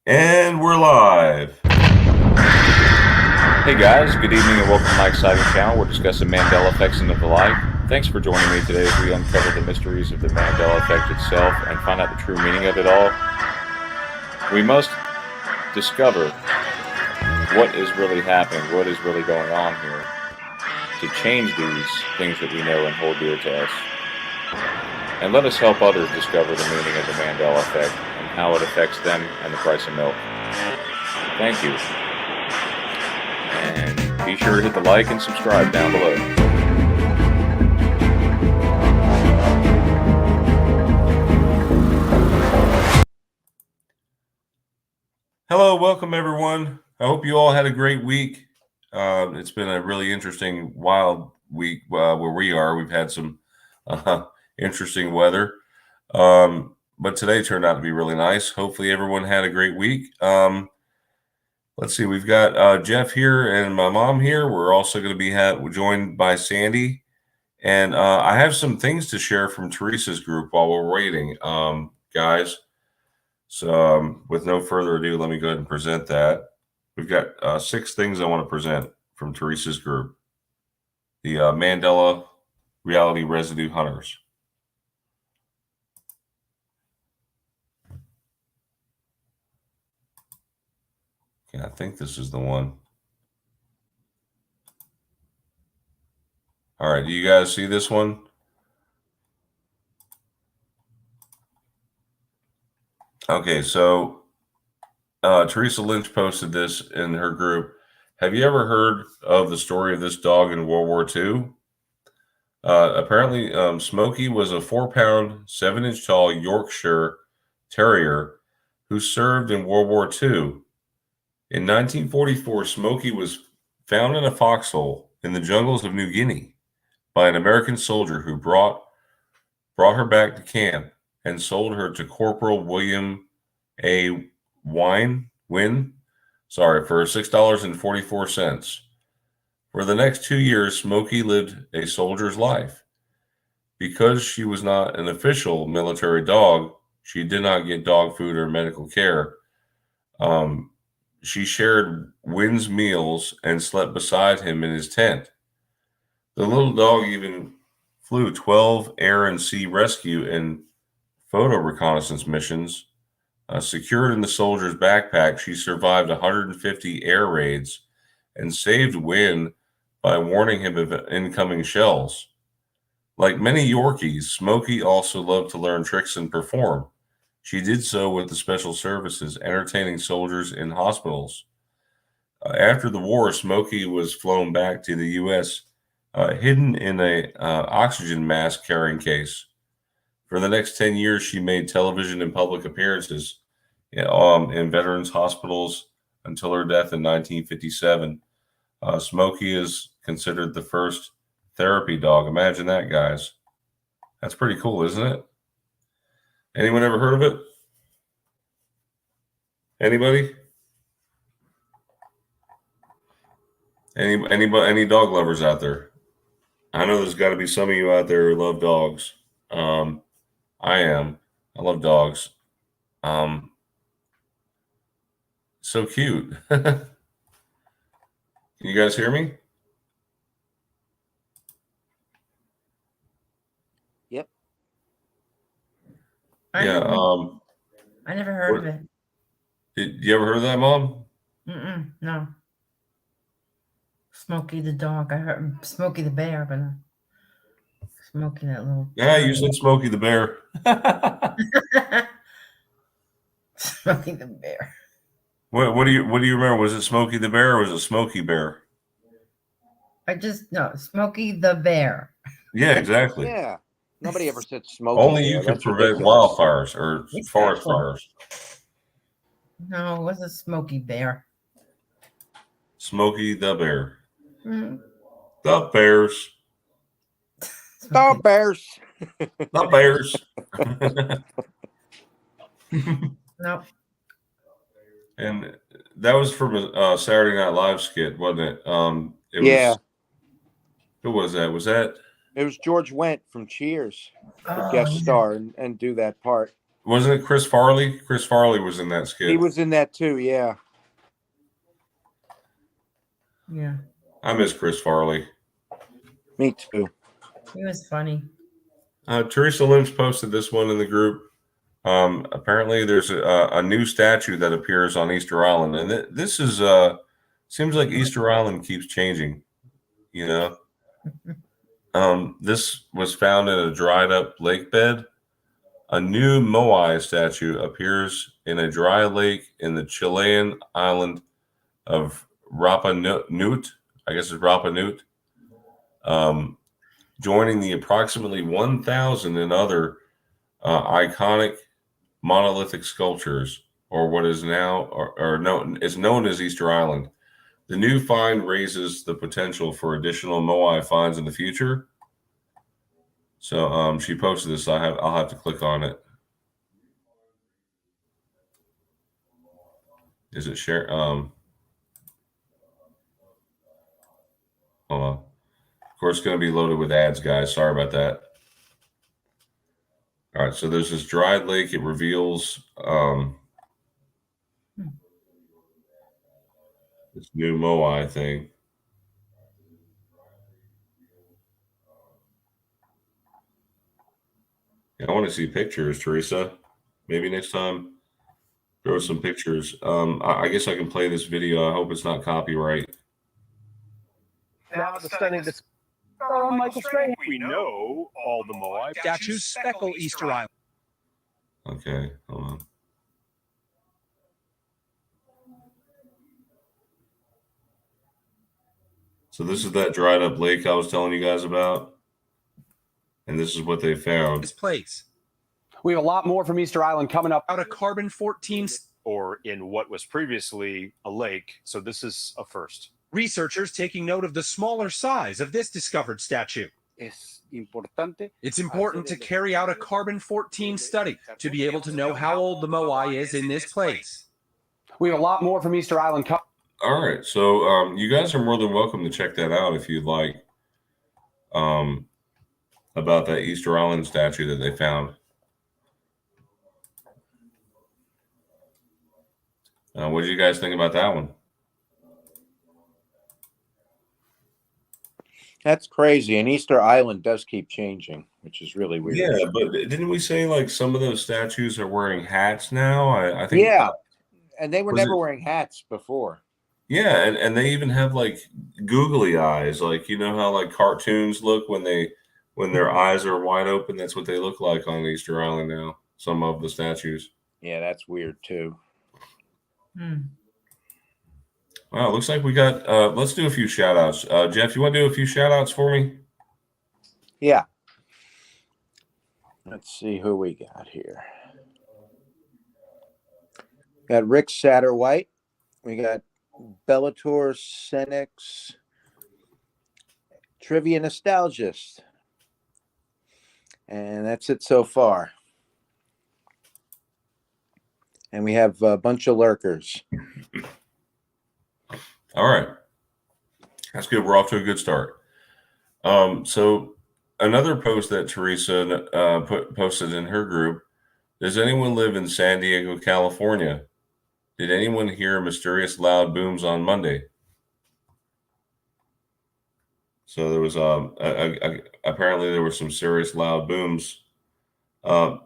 And we're live. Hey guys, good evening and welcome to my exciting channel. We're discussing Mandela effects and the like. Thanks for joining me today as we uncover the mysteries of the Mandela effect itself and find out the true meaning of it all. We must discover what is really happening, what is really going on here, to change these things that we know and hold dear to us. And let us help others discover the meaning of the Mandela effect and how it affects them and the price of milk. Thank you. And be sure to hit the like and subscribe down below. Hello, welcome everyone. I hope you all had a great week. It's been a really interesting, wild week where we are. We've had some interesting weather, but today turned out to be really nice. Hopefully everyone had a great week. Let's see, we've got Jeff here and my mom here. We're also going to be joined by Sandy. And I have some things to share from Teresa's group while we're waiting, guys. So with no further ado, let me go ahead and present that. We've got 6 things I want to present from Teresa's group. The Mandela Reality Residue Hunters. Okay, I think this is the one. All right, do you guys see this one? Okay, so Teresa Lynch posted this in her group. Have you ever heard of the story of this dog in World War II? Apparently, Smokey was a 4-pound, 7-inch tall Yorkshire Terrier who served in World War II. In 1944, Smokey was found in a foxhole in the jungles of New Guinea by an American soldier who brought her back to camp and sold her to Corporal William A. Wynn for $6.44. For the next 2 years, Smokey lived a soldier's life. Because she was not an official military dog, she did not get dog food or medical care. She shared Wynn's meals and slept beside him in his tent. The little dog even flew 12 air and sea rescue and photo reconnaissance missions. Secured in the soldier's backpack, she survived 150 air raids and saved Wynn by warning him of incoming shells. Like many Yorkies, Smokey also loved to learn tricks and perform. She did so with the special services, entertaining soldiers in hospitals. After the war, Smokey was flown back to the U.S., hidden in a oxygen mask carrying case. For the next 10 years, she made television and public appearances in veterans' hospitals until her death in 1957. Smokey is considered the first therapy dog. Imagine that, guys. That's pretty cool, isn't it? Anyone ever heard of it? Anybody? Any dog lovers out there? I know there's got to be some of you out there who love dogs. I am. I love dogs. So cute. Can you guys hear me? Yep. Yeah. I never heard of it. Did you ever heard of that, Mom? No. Smokey the dog. I heard Smokey the bear, but Smokey that little. Yeah, you said Smokey the bear. Smokey the bear. What do you remember? Was it Smokey the bear or was it Smokey Bear? Smokey the bear. Yeah, exactly. Yeah. Nobody ever said Smokey. Only you can prevent wildfires or forest fires. No, it was a Smokey bear. Smokey the bear. Mm. The bears. The bears. The bears. No. And that was from a Saturday Night Live skit, wasn't it? Yeah. Who was that? Was that? It was George Wendt from Cheers. Oh, Guest yeah. star and do that part. wasn't it Chris Farley? Chris Farley was in that skit. He was in that too. Yeah. Yeah. I miss Chris Farley. Me too. He was funny. Teresa Lynch posted this one in the group. Apparently, there's a new statue that appears on Easter Island, and this is seems like Easter Island keeps changing. You know, this was found in a dried up lake bed. A new moai statue appears in a dry lake in the Chilean island of Rapa Nut. I guess it's Rapa Nut. Joining the approximately 1,000 and other iconic monolithic sculptures, or what is now or known as Easter Island. The new find raises the potential for additional moai finds in the future. So she posted this. I'll have to click on it. Is it share? Hold on. Of course, it's going to be loaded with ads, guys. Sorry about that. All right, so there's this dried lake. It reveals this new moai thing. Yeah, I want to see pictures, Teresa. Maybe next time, throw some pictures. I guess I can play this video. I hope it's not copyright. Now the stunning Michael Strange. We know all the moai statues speckle Easter Island. Okay, hold on. So this is that dried up lake I was telling you guys about. And this is what they found. This place. We have a lot more from Easter Island coming up. Out of carbon-14, or in what was previously a lake. So this is a first. Researchers taking note of the smaller size of this discovered statue. It's important to carry out a carbon-14 study to be able to know how old the moai is in this place. We have a lot more from Easter Island coming. All right, so you guys are more than welcome to check that out if you'd like. About that Easter Island statue that they found. What did you guys think about that one? That's crazy. And Easter Island does keep changing, which is really weird. Yeah, but didn't we say like some of those statues are wearing hats now? I think. Yeah, and they were never wearing hats before. Yeah, and they even have like googly eyes, like you know how like cartoons look when their eyes are wide open. That's what they look like on Easter Island now. Some of the statues. Yeah, that's weird too. Wow, looks like we got. Let's do a few shout outs. Jeff, you want to do a few shout outs for me? Yeah. Let's see who we got here. Got Rick Satterwhite. We got Bellator Senex. Trivia Nostalgist. And that's it so far. And we have a bunch of lurkers. All right. That's good. We're off to a good start. So another post that Teresa posted in her group. Does anyone live in San Diego, California? Did anyone hear mysterious loud booms on Monday? So there was apparently there were some serious loud booms.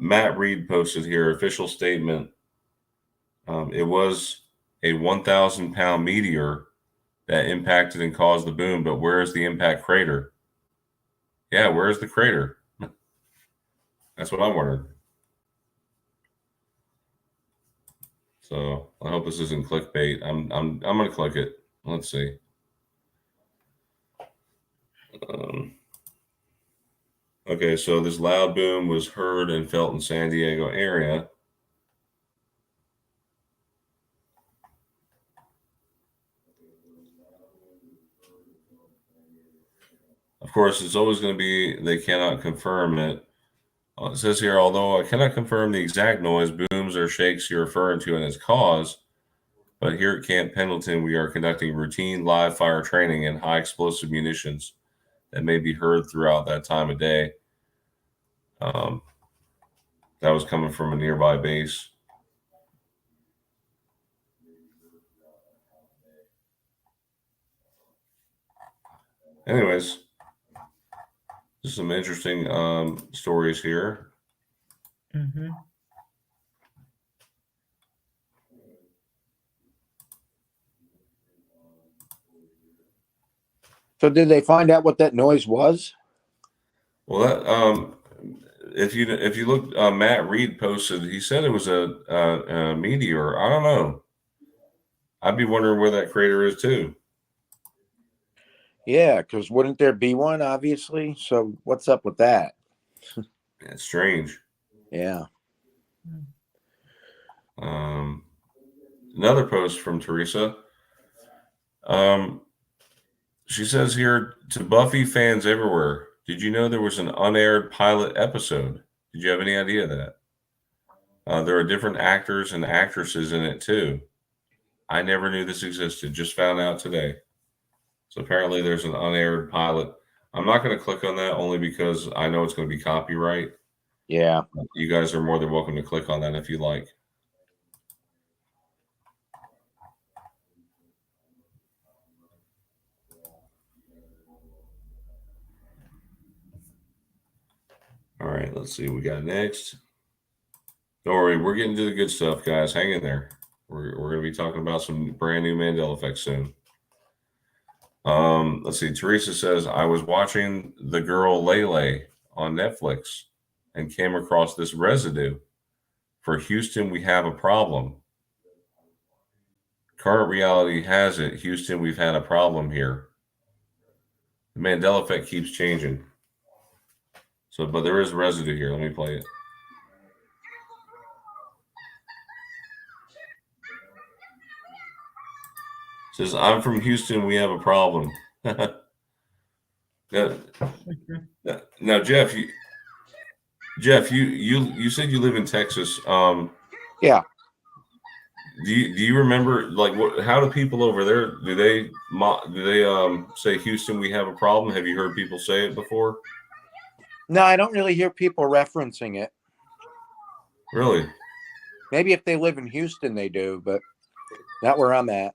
Matt Reed posted here official statement. It was a 1,000-pound meteor that impacted and caused the boom, but where is the impact crater? Yeah, where is the crater? That's what I'm wondering. So I hope this isn't clickbait. I'm gonna click it. Let's see. Okay, so this loud boom was heard and felt in San Diego area. Of course, it's always going to be, they cannot confirm it. It says here, although I cannot confirm the exact noise, booms, or shakes you're referring to and its cause, but here at Camp Pendleton, we are conducting routine live fire training and high explosive munitions that may be heard throughout that time of day. that was coming from a nearby base. Anyways, just some interesting stories here. Mm-hmm. So did they find out what that noise was? Well, that if you look, Matt Reed posted. He said it was a meteor. I don't know. I'd be wondering where that crater is too. Yeah, because wouldn't there be one, obviously? So what's up with that? It's strange. Yeah. Another post from Teresa. She says here, to Buffy fans everywhere, did you know there was an unaired pilot episode? Did you have any idea of that? There are different actors and actresses in it too. I never knew this existed. Just found out today. So apparently there's an unaired pilot. I'm not going to click on that only because I know it's going to be copyright. Yeah. You guys are more than welcome to click on that if you like. All right, let's see what we got next. Don't worry, we're getting to the good stuff, guys. Hang in there. We're going to be talking about some brand new Mandela effects soon. Let's see. Teresa says, I was watching The Girl Lele on Netflix and came across this residue. For Houston, we have a problem. Current reality has it, Houston, we've had a problem here. The Mandela effect keeps changing. So, but there is residue here. Let me play it. It says, I'm from Houston, we have a problem. Now, Jeff, you said you live in Texas. Yeah. Do you remember, like, what? How do people over there do they say Houston, we have a problem? Have you heard people say it before? No, I don't really hear people referencing it. Really? Maybe if they live in Houston, they do, but not where I'm at.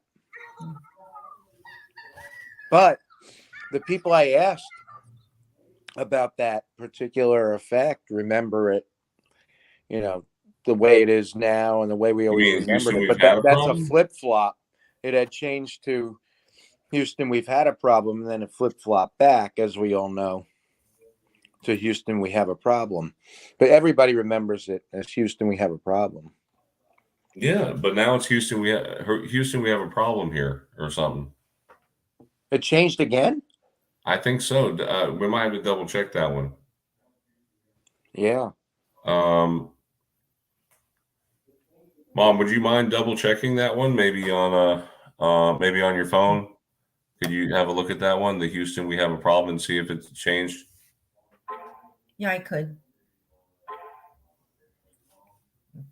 But the people I asked about that particular effect remember it, you know, the way it is now and the way we You always mean remembered Houston, it. we've But had a that's a problem? flip-flop. It had changed to Houston, we've had a problem, and then it flip-flopped back, as we all know, to Houston, we have a problem. But everybody remembers it as Houston, we have a problem. Yeah, but now it's Houston. We have a problem here or something. It changed again? I think so. We might have to double check that one. Yeah. Mom, would you mind double checking that one? Maybe on your phone. Could you have a look at that one? The Houston, we have a problem, and see if it's changed. Yeah, I could.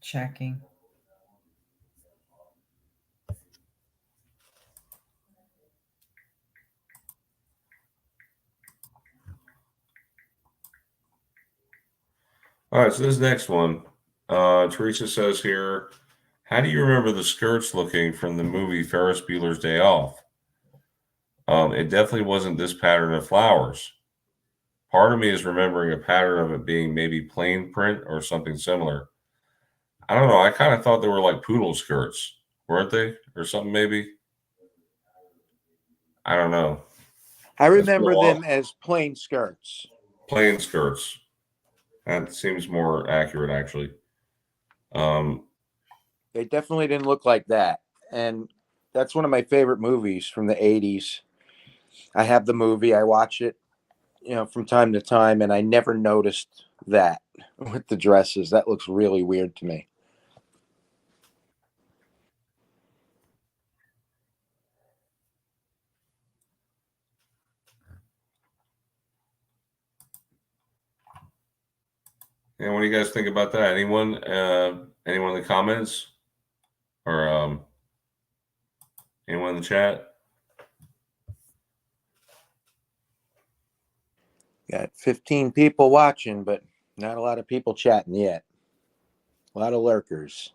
Checking. All right, so this next one, Teresa says here, how do you remember the skirts looking from the movie Ferris Bueller's Day Off? It definitely wasn't this pattern of flowers. Part of me is remembering a pattern of it being maybe plain print or something similar. I don't know. I kind of thought they were like poodle skirts, weren't they? Or something maybe? I don't know. I It's been a remember while. them as plain skirts. Plain skirts. That seems more accurate, actually. They definitely didn't look like that. And that's one of my favorite movies from the 80s. I have the movie, I watch it, from time to time, and I never noticed that with the dresses. That looks really weird to me. And what do you guys think about that? Anyone in the comments? Or anyone in the chat? Got 15 people watching, but not a lot of people chatting yet. A lot of lurkers.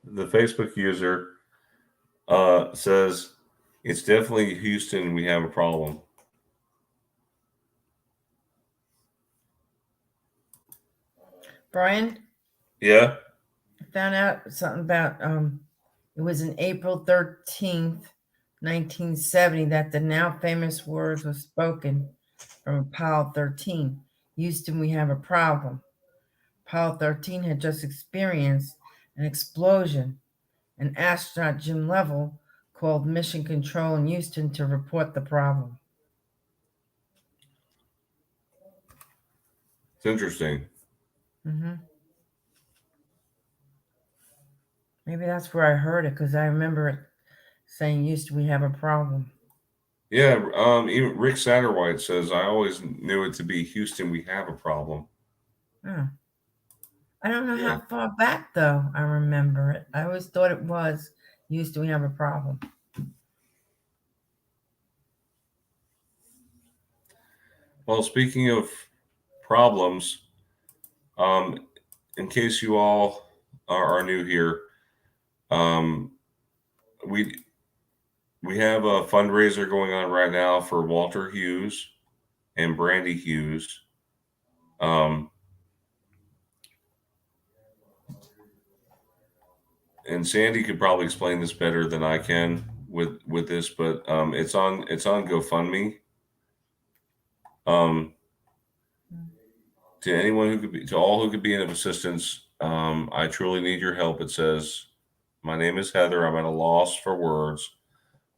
The Facebook user says, it's definitely Houston. We have a problem. Brian, Yeah. I found out something about it was in April 13th, 1970 that the now famous words were spoken from Apollo 13. Houston, we have a problem. Apollo 13 had just experienced an explosion. An astronaut, Jim Lovell, called Mission Control in Houston to report the problem. It's interesting. Mm-hmm. Maybe that's where I heard it, because I remember it saying, Houston, we have a problem. Yeah. Even Rick Satterwhite says, I always knew it to be Houston. We have a problem. Oh. I don't know how far back, though, I remember it. I always thought it was Houston, we have a problem. Well, speaking of problems, in case you all are new here, we have a fundraiser going on right now for Walter Hughes and Brandy Hughes. And Sandy could probably explain this better than I can with this, but it's on GoFundMe. To anyone who could be, to all who could be of assistance, I truly need your help. It says, my name is Heather. I'm at a loss for words,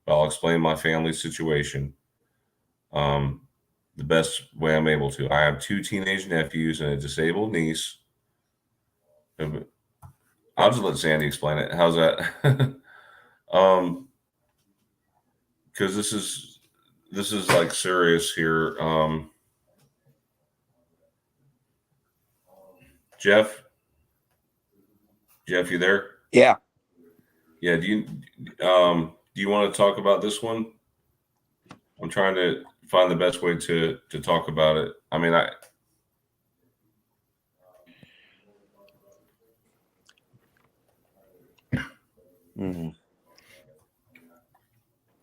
but I'll explain my family situation the best way I'm able to. I have 2 teenage nephews and a disabled niece. I'll just let Sandy explain it. How's that? Because this is like serious here. Jeff, you there? Yeah. Yeah. Do you want to talk about this one? I'm trying to find the best way to talk about it. I mean,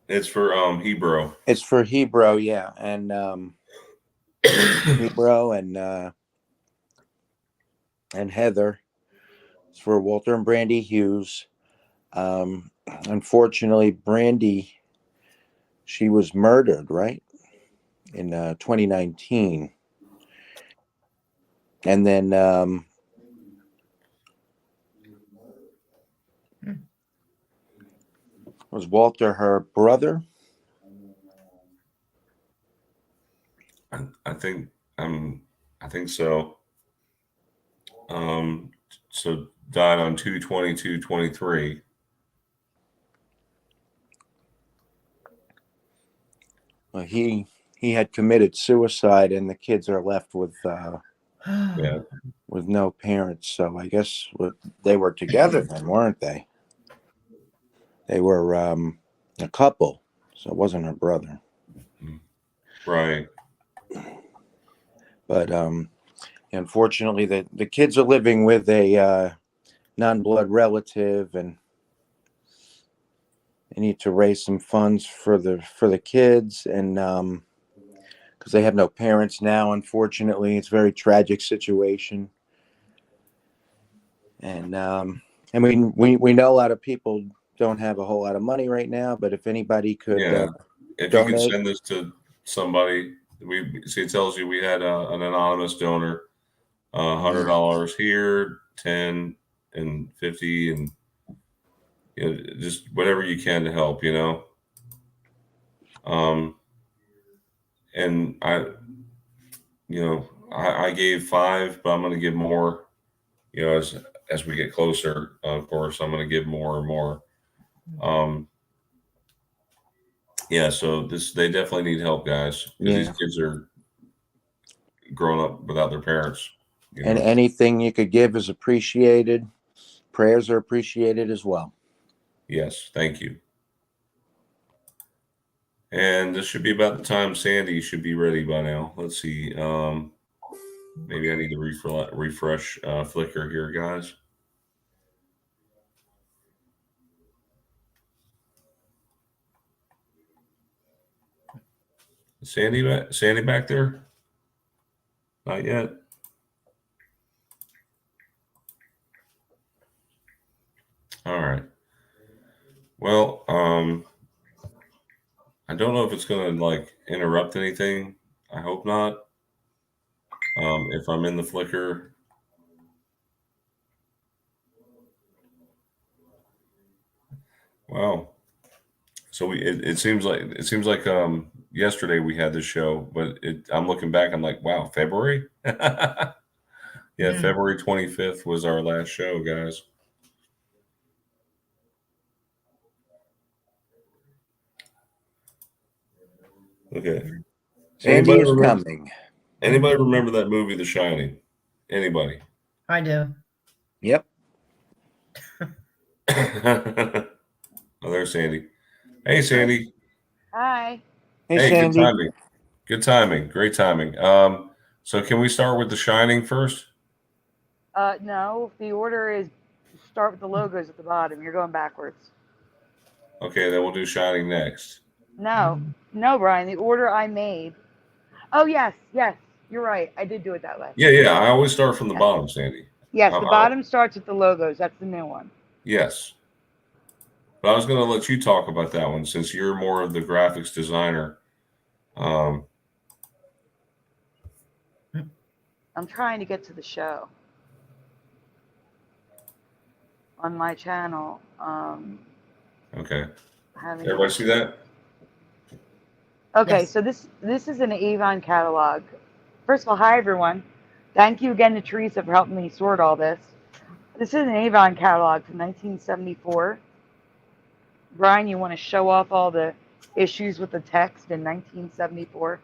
It's for Hebrew. It's for Hebrew, yeah, and Hebrew and Heather. It's for Walter and Brandy Hughes. Unfortunately, Brandy, she was murdered, right, in 2019, and then was Walter her brother? I think so. So died on 2/22/23. Well, he had committed suicide, and the kids are left with with no parents. So I guess they were together then, weren't they? They were a couple, so it wasn't her brother. Right. But unfortunately, the kids are living with a non-blood relative, and they need to raise some funds for the kids, and because they have no parents now. Unfortunately, it's a very tragic situation. And I mean, we know a lot of people don't have a whole lot of money right now, but if anybody could if donate. you can send this to somebody, it tells you we had an anonymous donor, $100 here, 10 and 50, and just whatever you can to help, and I gave 5, but I'm going to give more, as we get closer. Of course, I'm going to give more and more. So they definitely need help, guys, because these kids are growing up without their parents. And anything you could give is appreciated. Prayers are appreciated as well. Yes, thank you. And this should be about the time Sandy should be ready by now. Let's see. Maybe I need to refresh Flickr here, guys. Sandy back there? Not yet. All right. Well, I don't know if it's gonna like interrupt anything. I hope not. If I'm in the Flickr. Wow. So it seems like yesterday we had this show, but I'm looking back, I'm like, wow, February? Yeah, February 25th was our last show, guys. Okay. Sandy is coming. Anybody remember that movie, The Shining? Anybody? I do. Yep. Oh, there's Sandy. Hey, Sandy. Hi. Hey, Sandy. Good timing. Good timing. Great timing. So can we start with The Shining first? No, the order is start with the logos at the bottom. You're going backwards. Okay, then we'll do Shining next. No, Brian, the order I made. Oh, yes, you're right. I did do it that way. Yeah. I always start from the bottom, Sandy. Yes, the bottom starts with the logos. That's the new one. Yes. But I was going to let you talk about that one since you're more of the graphics designer. I'm trying to get to the show on my channel. Okay. Everybody see that? Okay, Yes. so this is an Avon catalog. First of all, hi everyone. Thank you again to Teresa for helping me sort all this. This is an Avon catalog from 1974. Brian, you want to show off all the issues with the text in 1974?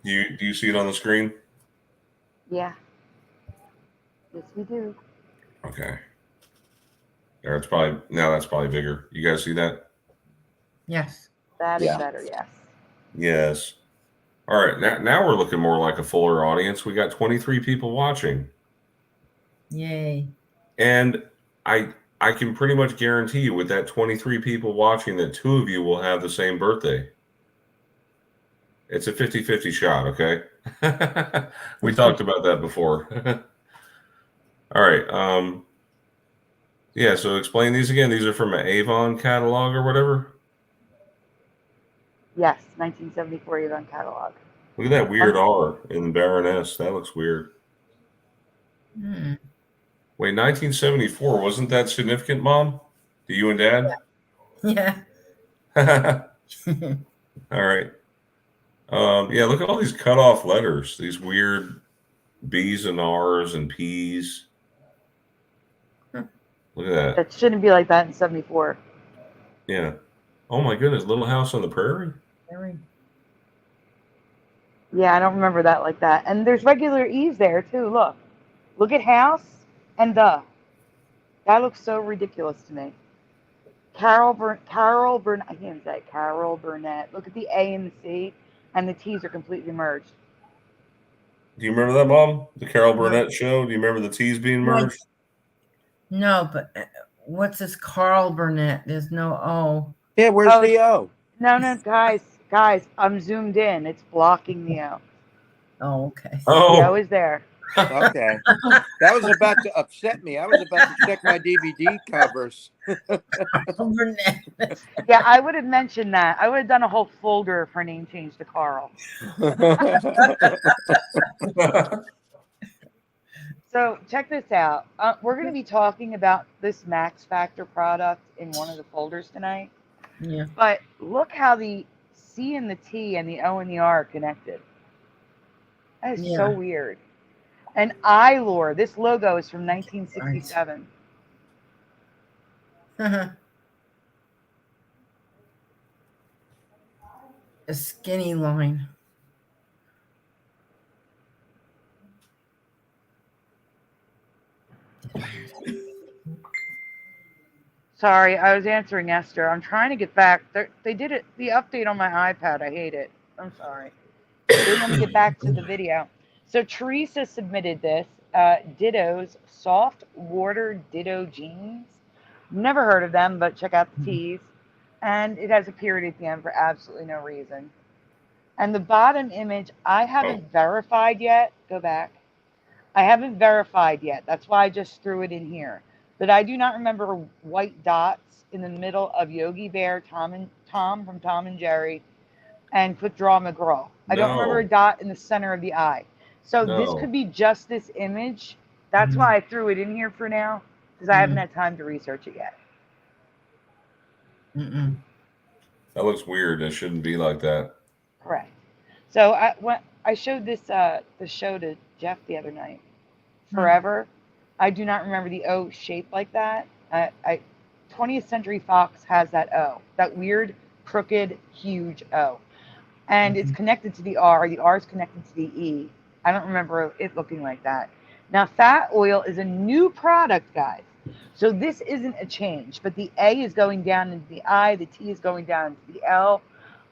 Do you see it on the screen? Yeah. Yes, we do. Okay. There, that's probably bigger. You guys see that? Yes. That is better, yes. Yes. All right. Now we're looking more like a fuller audience. We got 23 people watching. Yay. And I can pretty much guarantee you with that 23 people watching that 2 of you will have the same birthday. It's a 50-50 shot, okay? We talked about that before. All right. Yeah, so explain these again. These are from an Avon catalog or whatever? Yes, 1974 Avon catalog. Look at that weird R in the Baroness. That looks weird. Wait, 1974. Wasn't that significant, Mom? To you and Dad? Yeah. All right. Yeah, look at all these cut off letters. These weird B's and R's and P's. Look at that. That shouldn't be like that in 74. Yeah. Oh my goodness, Little House on the Prairie? Yeah, I don't remember that like that. And there's regular E's there too. Look at house and the. That looks so ridiculous to me. Carol Burnett. I can't say it. Carol Burnett. Look at the A and the C, and the T's are completely merged. Do you remember that, Mom? The Carol Burnett show? Do you remember the T's being merged? No, but what's this Carl Burnett? There's no O. Yeah, where's the O? No, guys, I'm zoomed in. It's blocking the O. Oh, okay. Oh. The O is there. Okay. That was about to upset me. I was about to check my DVD covers. Yeah, I would have mentioned that. I would have done a whole folder for name change to Carl. So check this out. We're going to be talking about this Max Factor product in one of the folders tonight. Yeah. But look how the C and the T and the O and the R are connected. That is so weird. And iLore, this logo is from 1967. A skinny line. Sorry, I was answering Esther. I'm trying to get back. They did it, the update on my iPad. I hate it. I'm sorry. They want me to get back to the video. So Teresa submitted this. Ditto's soft water ditto jeans. Never heard of them, but check out the tees. And it has a period at the end for absolutely no reason. And the bottom image, I haven't verified yet. Go back. I haven't verified yet. That's why I just threw it in here. But I do not remember white dots in the middle of Yogi Bear, Tom from Tom and Jerry, and Quick Draw McGraw. I don't remember a dot in the center of the eye. So this could be just this image. That's why I threw it in here for now, because I haven't had time to research it yet. That looks weird. It shouldn't be like that. Correct. So I showed this the show to Jeff the other night. Forever. I do not remember the O shaped like that. 20th Century Fox has that O, that weird, crooked, huge O. And it's connected to the R. The R is connected to the E. I don't remember it looking like that. Now, fat oil is a new product, guys. So this isn't a change, but the A is going down into the I, the T is going down into the L.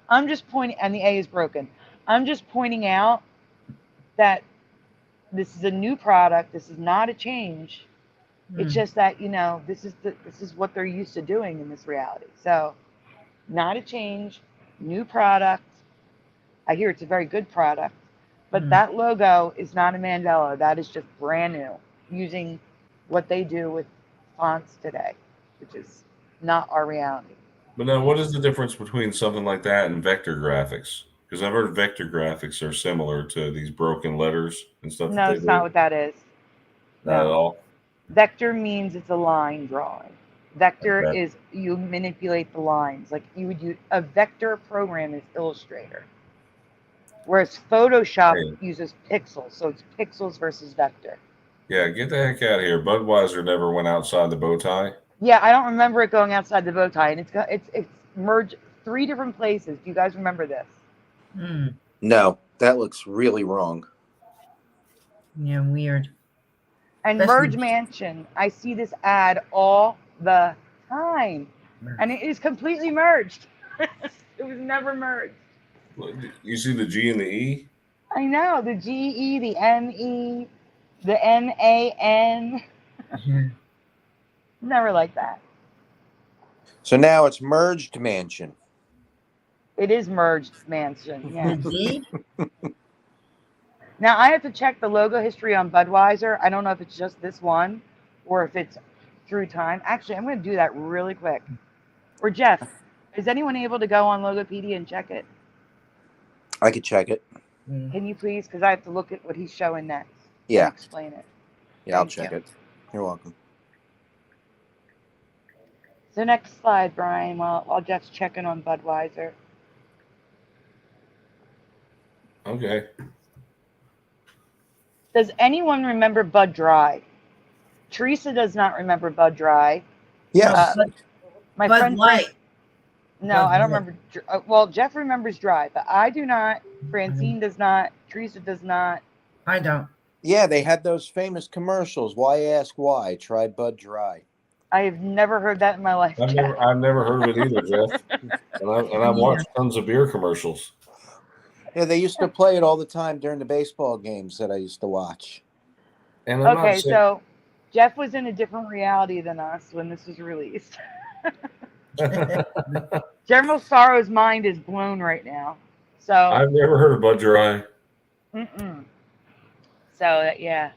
I'm just pointing, and the A is broken. I'm just pointing out that this is a new product. This is not a change. It's just that, this is what they're used to doing in this reality. So, not a change, new product. I hear it's a very good product, but that logo is not a Mandela. That is just brand new, using what they do with fonts today, which is not our reality. But now, what is the difference between something like that and vector graphics? Because I've heard vector graphics are similar to these broken letters and stuff. No, it's not what that is. Not at all. Vector means it's a line drawing. Vector is you manipulate the lines. Like you would use a vector program is Illustrator. Whereas Photoshop uses pixels. So it's pixels versus vector. Yeah, get the heck out of here. Budweiser never went outside the bow tie. Yeah, I don't remember it going outside the bow tie. And it's merged 3 different places. Do you guys remember this? No, that looks really wrong. Yeah, weird. And Merge Mansion, I see this ad all the time. And it is completely merged. It was never merged. You see the G and the E? I know, the GE, the ME, the MAN. Never like that. So now it's Merged Mansion. It is Merged Mansion, yes. Z? Now, I have to check the logo history on Budweiser. I don't know if it's just this one or if it's through time. Actually, I'm going to do that really quick. Or Jeff, is anyone able to go on Logopedia and check it? I could check it. Can you please? Because I have to look at what he's showing next. Yeah. And explain it. Yeah, I'll check it. You're welcome. So next slide, Brian, while Jeff's checking on Budweiser. Okay. Does anyone remember Bud Dry? Teresa does not remember Bud Dry. Yeah. My Bud friend Light. No, Bud I don't Light. remember. Well, Jeff remembers Dry, but I do not. Francine does not. Teresa does not. I don't. Yeah, they had those famous commercials. Why ask why? Try Bud Dry. I have never heard that in my life. I've never heard of it either, Jeff. And I've watched tons of beer commercials. Yeah, they used to play it all the time during the baseball games that I used to watch. And Okay, so Jeff was in a different reality than us when this was released. General Sorrow's mind is blown right now. So I've never heard of Bud Dry. So yeah.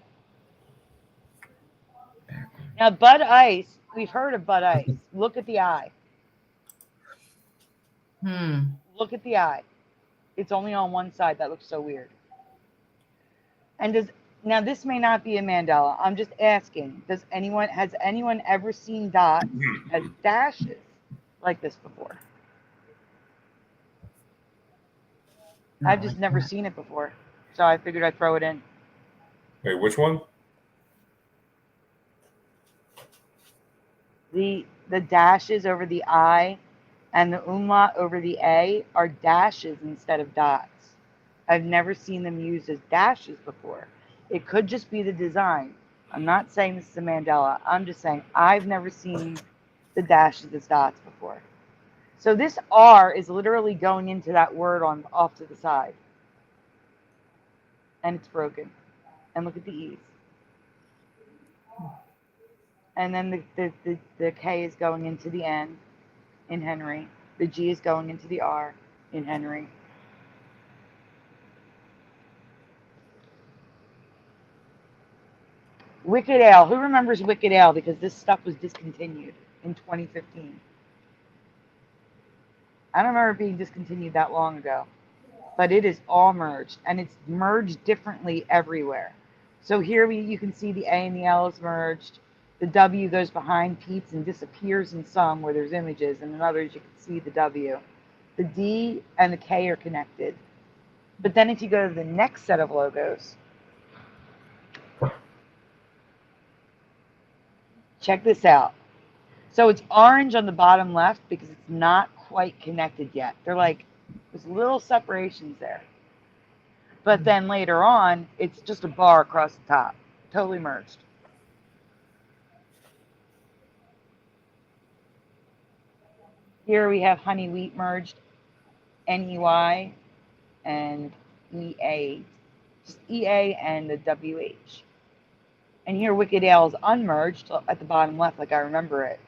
Now Bud Ice, we've heard of Bud Ice. Look at the eye. Look at the eye. It's only on one side. That looks so weird. And now this may not be a Mandela. I'm just asking. Has anyone ever seen dots as dashes like this before? No, I've just never seen it before. So I figured I'd throw it in. Wait, which one? The dashes over the I and the umlaut over the A are dashes instead of dots. I've never seen them used as dashes before. It could just be the design. I'm not saying this is a Mandela. I'm just saying I've never seen the dashes as dots before. So this R is literally going into that word off to the side. and it's broken. And look at the E's. And then the K is going into the N in Henry. The G is going into the R in Henry. Wicked Ale. Who remembers Wicked Ale? Because this stuff was discontinued in 2015. I don't remember it being discontinued that long ago. But it is all merged. And it's merged differently everywhere. So here you can see the A and the L is merged. The W goes behind Pete's and disappears in some where there's images. And in others you can see the W. The D and the K are connected. But then if you go to the next set of logos, check this out. So it's orange on the bottom left because it's not quite connected yet. They're like, there's little separations there. But then later on, it's just a bar across the top, totally merged. Here we have honey wheat merged, NEY and EA, just EA and the WH. And here Wicked Ale is unmerged at the bottom left, like I remember it.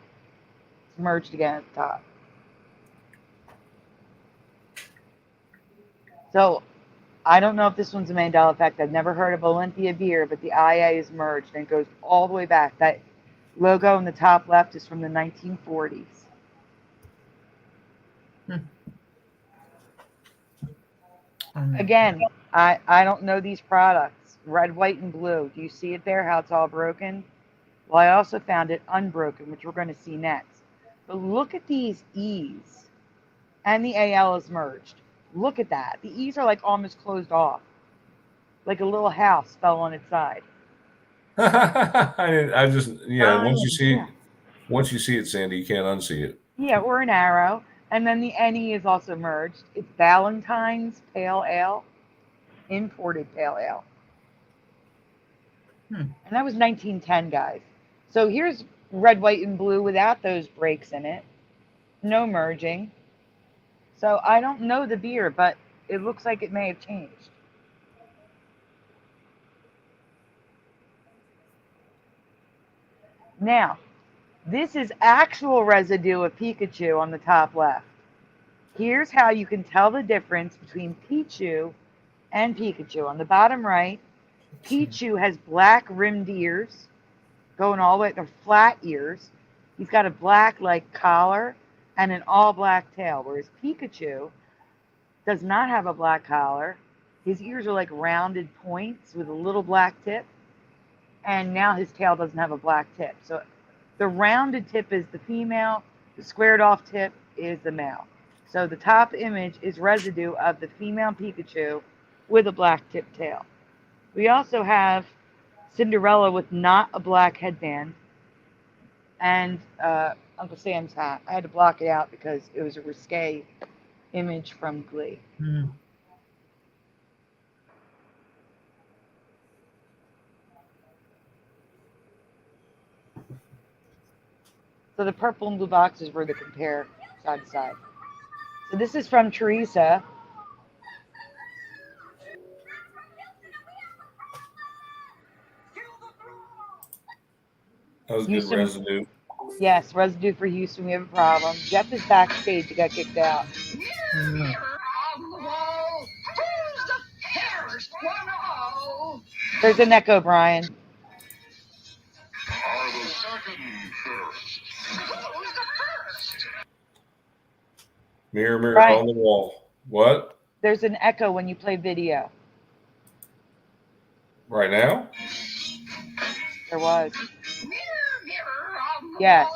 It's merged again at the top. So I don't know if this one's a Mandela effect. I've never heard of Olympia beer, but the IA is merged and it goes all the way back. That logo in the top left is from the 1940s. Again, I don't know these products. Red, white, and blue. Do you see it there, how it's all broken? Well, I also found it unbroken, which we're going to see next. But look at these E's. And the AL is merged. Look at that. The E's are like almost closed off. Like a little house fell on its side. I just once you see it, Sandy, you can't unsee it. Yeah, or an arrow. And then the NE is also merged. It's Valentine's Pale Ale, imported pale ale. And that was 1910, guys. So here's red, white, and blue without those breaks in it. No merging. So I don't know the beer, but it looks like it may have changed. Now, this is actual residue of Pikachu on the top left. Here's how you can tell the difference between Pichu and Pikachu. On the bottom right, Pichu has black rimmed ears going all the way, they're flat ears. He's got a black like collar and an all black tail, whereas Pikachu does not have a black collar. His ears are like rounded points with a little black tip, and now his tail doesn't have a black tip. So the rounded tip is the female, the squared off tip is the male. So the top image is residue of the female Pikachu with a black tip tail. We also have Cinderella with not a black headband, and Uncle Sam's hat. I had to block it out because it was a risque image from Glee. So the purple and blue boxes were to compare side to side. So this is from Teresa. That was Houston, good residue. Yes, residue for Houston. We have a problem. Jeff is backstage. He got kicked out. There's an echo, Brian. Mirror, mirror Brian, on the wall. What? There's an echo when you play video. Right now? There was. Yes.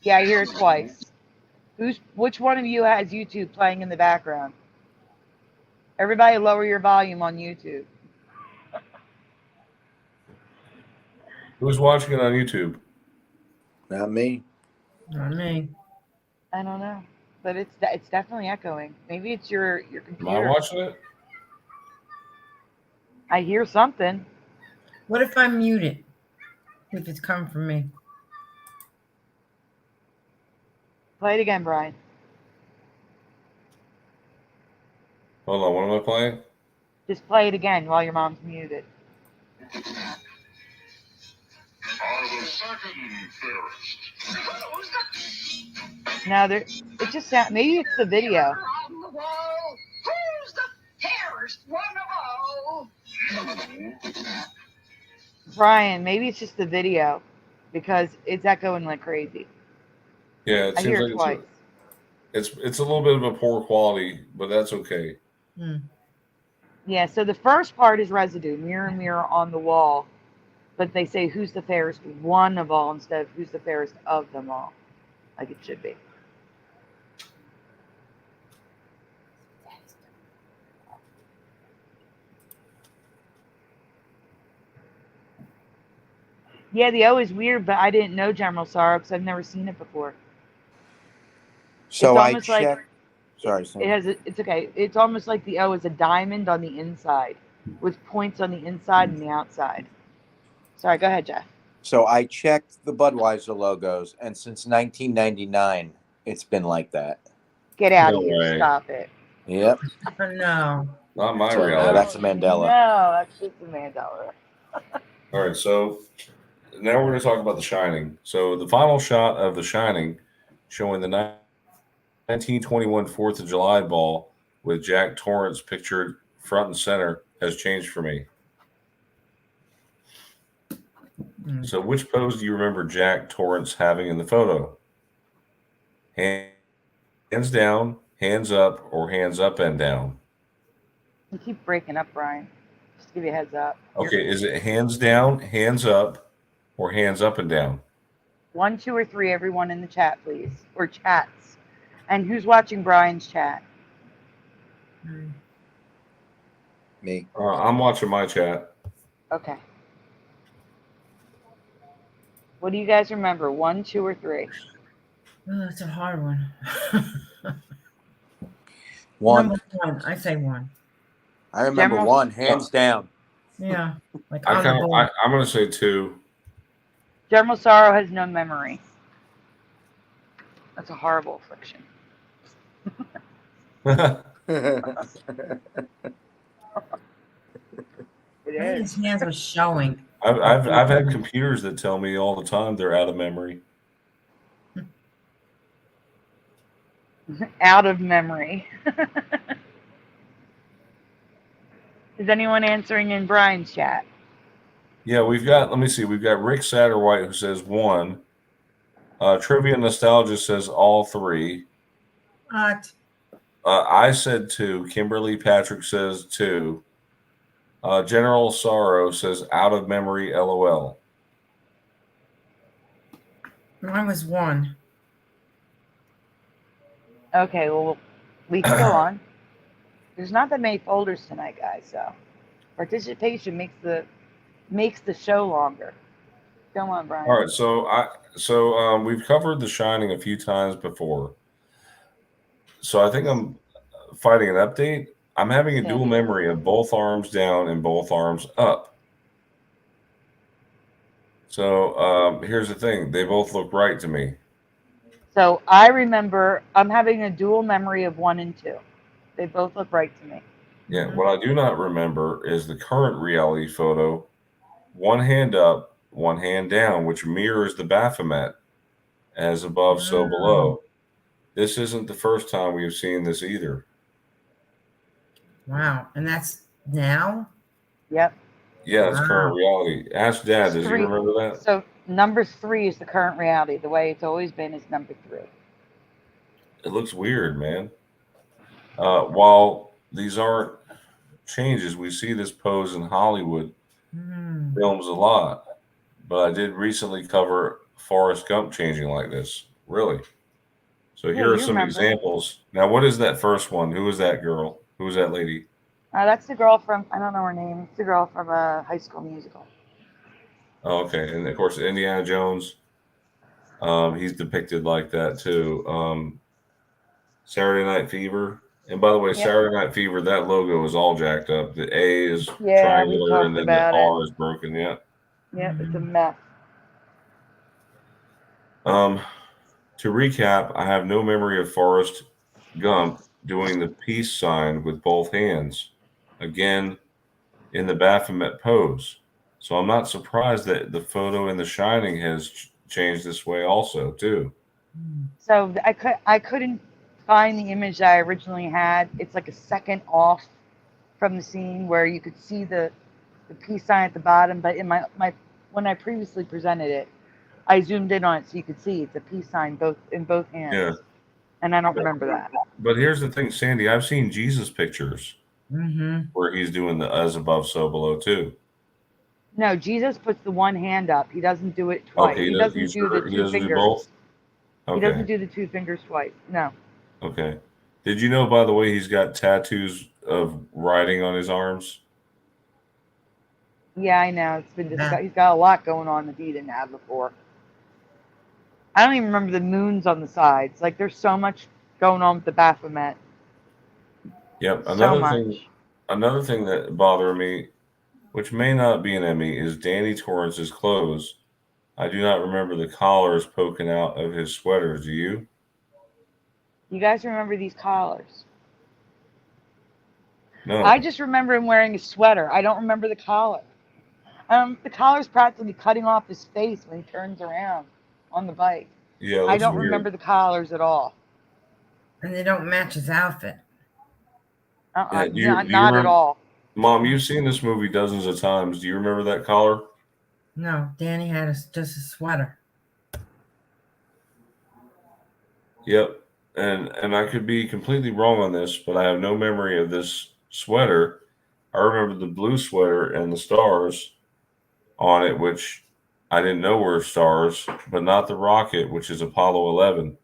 Yeah, I hear it twice. Which one of you has YouTube playing in the background? Everybody lower your volume on YouTube. Who's watching it on YouTube? Not me. Not me. I don't know, but it's definitely echoing. Maybe it's your computer. Am I watching it? I hear something. What if I mute it? If it's coming from me. Play it again, Brian. Hold on, what am I playing? Just play it again while your mom's muted. Are the second fairest. No, there. It just sound. Maybe it's the video. On the wall. Who's the fairest one of all? Brian, maybe it's just the video because it's echoing like crazy. Yeah, it I seems hear like it twice. it's a little bit of a poor quality, but that's okay. Yeah, so the first part is residue, mirror, mirror on the wall. But they say who's the fairest one of all instead of who's the fairest of them all, like it should be. Yeah, the O is weird, but I didn't know General Sorrow because I've never seen it before. So It's I almost like- checked. Sorry, Sam. It has. It's okay. It's almost like the O is a diamond on the inside, with points on the inside and the outside. Sorry, go ahead, Jeff. So I checked the Budweiser logos, and since 1999, it's been like that. Get out No of here! way. Stop it! Yep. No. Not my So reality. that's a Mandela. No, that's just a Mandela. All right, so now we're going to talk about The Shining. So the final shot of The Shining, showing the 1921 4th of July ball with Jack Torrance pictured front and center, has changed for me. So which pose do you remember Jack Torrance having in the photo? Hands down, hands up, or hands up and down? You keep breaking up, Brian. Just to give you a heads up. Okay, is it hands down, hands up, or hands up and down? 1, 2, or 3, everyone in the chat, please, or chats. And who's watching Brian's chat? Me. I'm watching my chat. Okay. What do you guys remember? 1, 2, or 3? Oh, that's a hard one. One. Number 1. I say 1. I remember General- one, hands down. Yeah. Like I'm on the board. going to say 2. General Sorrow has no memory. That's a horrible affliction. It I think is. his hands were showing. I've had computers that tell me all the time they're out of memory. Out of memory. Is anyone answering in Brian's chat? Yeah, let me see, we've got Rick Satterwhite who says 1. Trivia Nostalgia says all 3. What? I said 2. Kimberly Patrick says 2. General Sorrow says out of memory, LOL. Mine was 1. Okay, well, we can go on. There's not that many folders tonight, guys, so participation makes the show longer. Go on, Brian. All right, so we've covered The Shining a few times before. So I think I'm fighting an update. I'm having a dual memory of both arms down and both arms up. So here's the thing. They both look right to me. So I remember I'm having a dual memory of 1 and 2. They both look right to me. Yeah, what I do not remember is the current reality photo, one hand up, one hand down, which mirrors the Baphomet, as above, so below. This isn't the first time we have seen this either. Wow. And that's now? Yep. Yeah, it's current reality. Ask Dad, does he 3. remember that? So number 3 is the current reality. The way it's always been is number 3. It looks weird, man. While these aren't changes, we see this pose in Hollywood films a lot. But I did recently cover Forrest Gump changing like this. Really? So here are some examples. Now, what is that first one? Who is that girl? Who is that lady? That's the girl from, I don't know her name. It's the girl from High School Musical. Oh, okay. And of course, Indiana Jones. He's depicted like that too. Saturday Night Fever. And by the way, Saturday Night Fever, that logo is all jacked up. The A is triangular and then the R is broken. Yeah. Yeah, it's a mess. To recap, I have no memory of Forrest Gump doing the peace sign with both hands, again in the Baphomet pose. So I'm not surprised that the photo in The Shining has changed this way also too. So I couldn't find the image that I originally had. It's like a second off from the scene where you could see the peace sign at the bottom, but in my when I previously presented it, I zoomed in on it so you could see it's a peace sign in both hands. Yeah. And I don't remember that. But here's the thing, Sandy, I've seen Jesus pictures where he's doing the as above, so below too. No, Jesus puts the one hand up. He doesn't do it twice. Okay, He doesn't do the he two doesn't do fingers. both? He doesn't do the two fingers twice. No. Okay. Did you know, by the way, he's got tattoos of writing on his arms? Yeah, I know. It's been discussed. He's got a lot going on that he didn't have before. I don't even remember the moons on the sides. Like, there's so much going on with the Baphomet. Yep. So Another thing that bothered me, which may not be an Emmy, is Danny Torrance's clothes. I do not remember the collars poking out of his sweaters. Do you? You guys remember these collars? No. I just remember him wearing a sweater. I don't remember the collar. The collar's practically cutting off his face when he turns around on the bike. Yeah, I don't remember the collars at all. And they don't match his outfit. Not at all. Mom, you've seen this movie dozens of times. Do you remember that collar? No, Danny had just a sweater. Yep. And I could be completely wrong on this, but I have no memory of this sweater. I remember the blue sweater and the stars on it, which I didn't know were stars, but not the rocket, which is Apollo 11.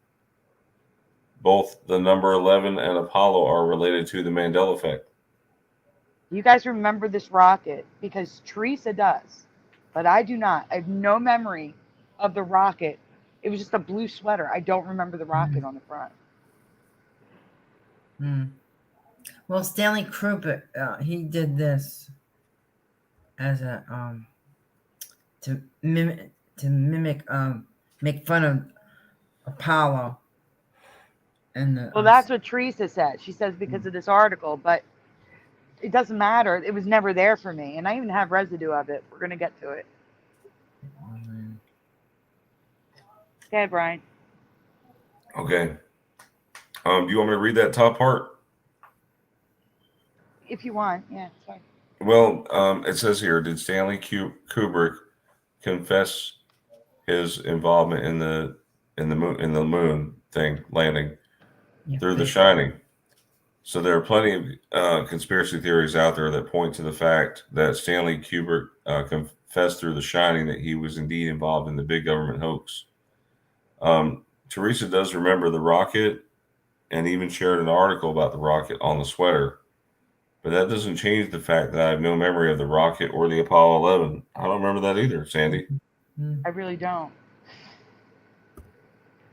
Both the number 11 and Apollo are related to the Mandela effect. You guys remember this rocket? Because Teresa does, but I do not. I have no memory of the rocket. It was just a blue sweater. I don't remember the rocket on the front. Well, Stanley Kubrick, he did this as a to mimic make fun of Apollo. And well, that's what Teresa said. She says because of this article, but it doesn't matter. It was never there for me, and I even have residue of it. We're gonna get to it. Okay, Brian. Okay. Do you want me to read that top part? If you want, yeah, it's fine. Well, it says here, did Stanley Kubrick confess his involvement in the moon thing landing through The Shining? So there are plenty of conspiracy theories out there that point to the fact that Stanley Kubrick confessed through The Shining that he was indeed involved in the big government hoax. Teresa does remember the rocket and even shared an article about the rocket on the sweater. But that doesn't change the fact that I have no memory of the rocket or the Apollo 11. I don't remember that either, Sandy. I really don't.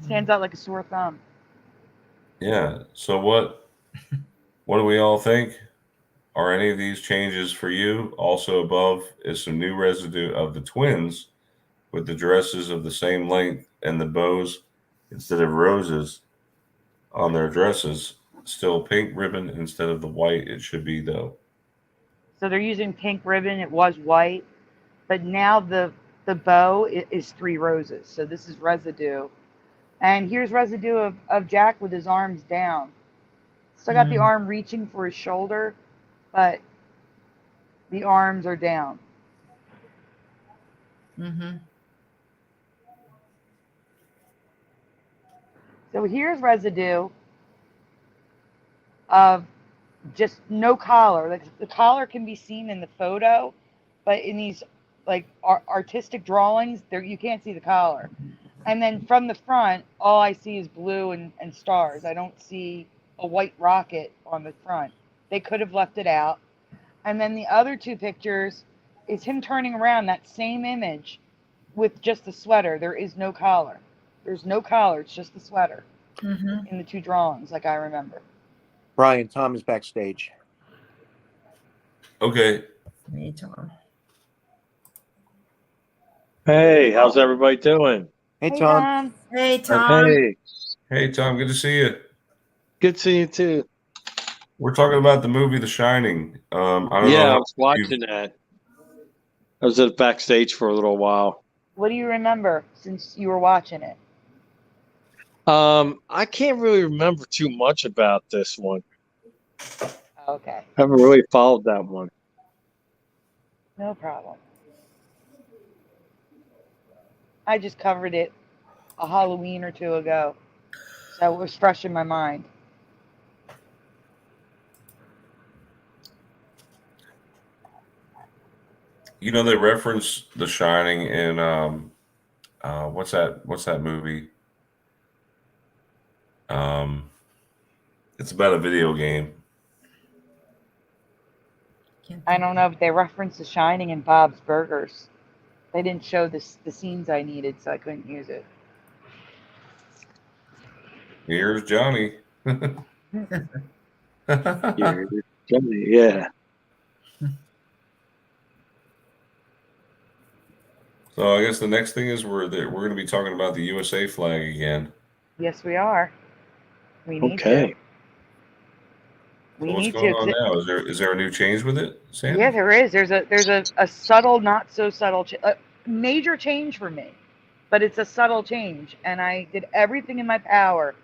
Stands out like a sore thumb. Yeah. So what do we all think? Are any of these changes for you? Also above is some new residue of the twins with the dresses of the same length and the bows instead of roses on their dresses. Still pink ribbon instead of the white it should be, though. So they're using pink ribbon. It was white, but now the bow is 3 roses. So this is residue. And here's residue of Jack with his arms down. Still got the arm reaching for his shoulder, but the arms are down. So here's residue of just no collar. Like the collar can be seen in the photo, but in these like artistic drawings, there you can't see the collar. And then from the front, all I see is blue and stars. I don't see a white rocket on the front. They could have left it out. And then the other 2 pictures is him turning around, that same image with just the sweater. There is no collar. There's no collar. It's just the sweater in the 2 drawings, like I remember. Brian, Tom is backstage. Okay. Hey, Tom. Hey, how's everybody doing? Hey, Tom. Hey, Tom. Hey, Hey, Tom. Good to see you. good seeing you too. We're talking about the movie The Shining. I don't Yeah, know I was watching that. I was at backstage for a little while. What do you remember since you were watching it? I can't really remember too much about this one. Okay, I haven't really followed that one. no problem. I just covered it a Halloween or two ago, so it was fresh in my mind. You know, they reference The Shining in what's that movie? It's about a video game. I don't know if they referenced The Shining in Bob's Burgers. They didn't show the scenes I needed, so I couldn't use it. Here's Johnny. Yeah. So I guess the next thing is we're going to be talking about the USA flag again. Yes, we are. We need Okay. to. So We what's need going to. on now? Is there a new change with it, Sam? Yeah, there is. There's a subtle, not so subtle, major change for me, but it's a subtle change, and I did everything in my power,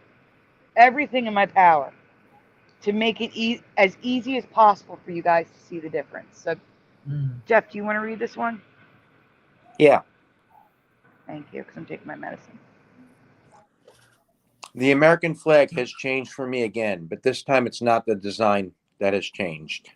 to make it as easy as possible for you guys to see the difference. So, Jeff, do you want to read this one? Yeah. Thank you, because I'm taking my medicine. The American flag has changed for me again, but this time it's not the design that has changed.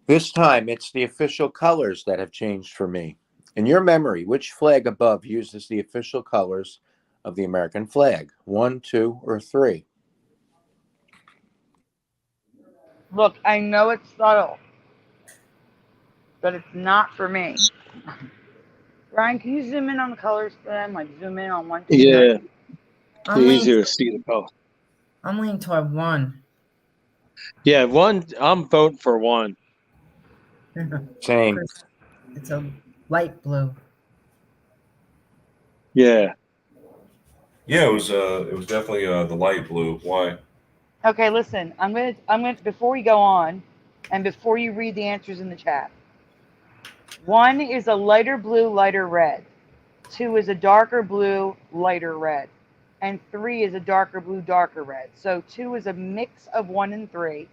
This time it's the official colors that have changed for me. In your memory, which flag above uses the official colors of the American flag? 1, 2, or 3? Look, I know it's subtle, but it's not for me. Ryan, can you zoom in on the colors for them? Like zoom in on 1, 2, Yeah. 3. Easier to see the color. I'm leaning toward 1. Yeah, 1. I'm voting for 1. Same. It's a light blue. Yeah. Yeah, it was definitely the light blue. Why? Okay, listen, I'm gonna before we go on, and before you read the answers in the chat. 1 is a lighter blue, lighter red. 2 is a darker blue, lighter red. And 3 is a darker blue, darker red. So 2 is a mix of 1 and 3.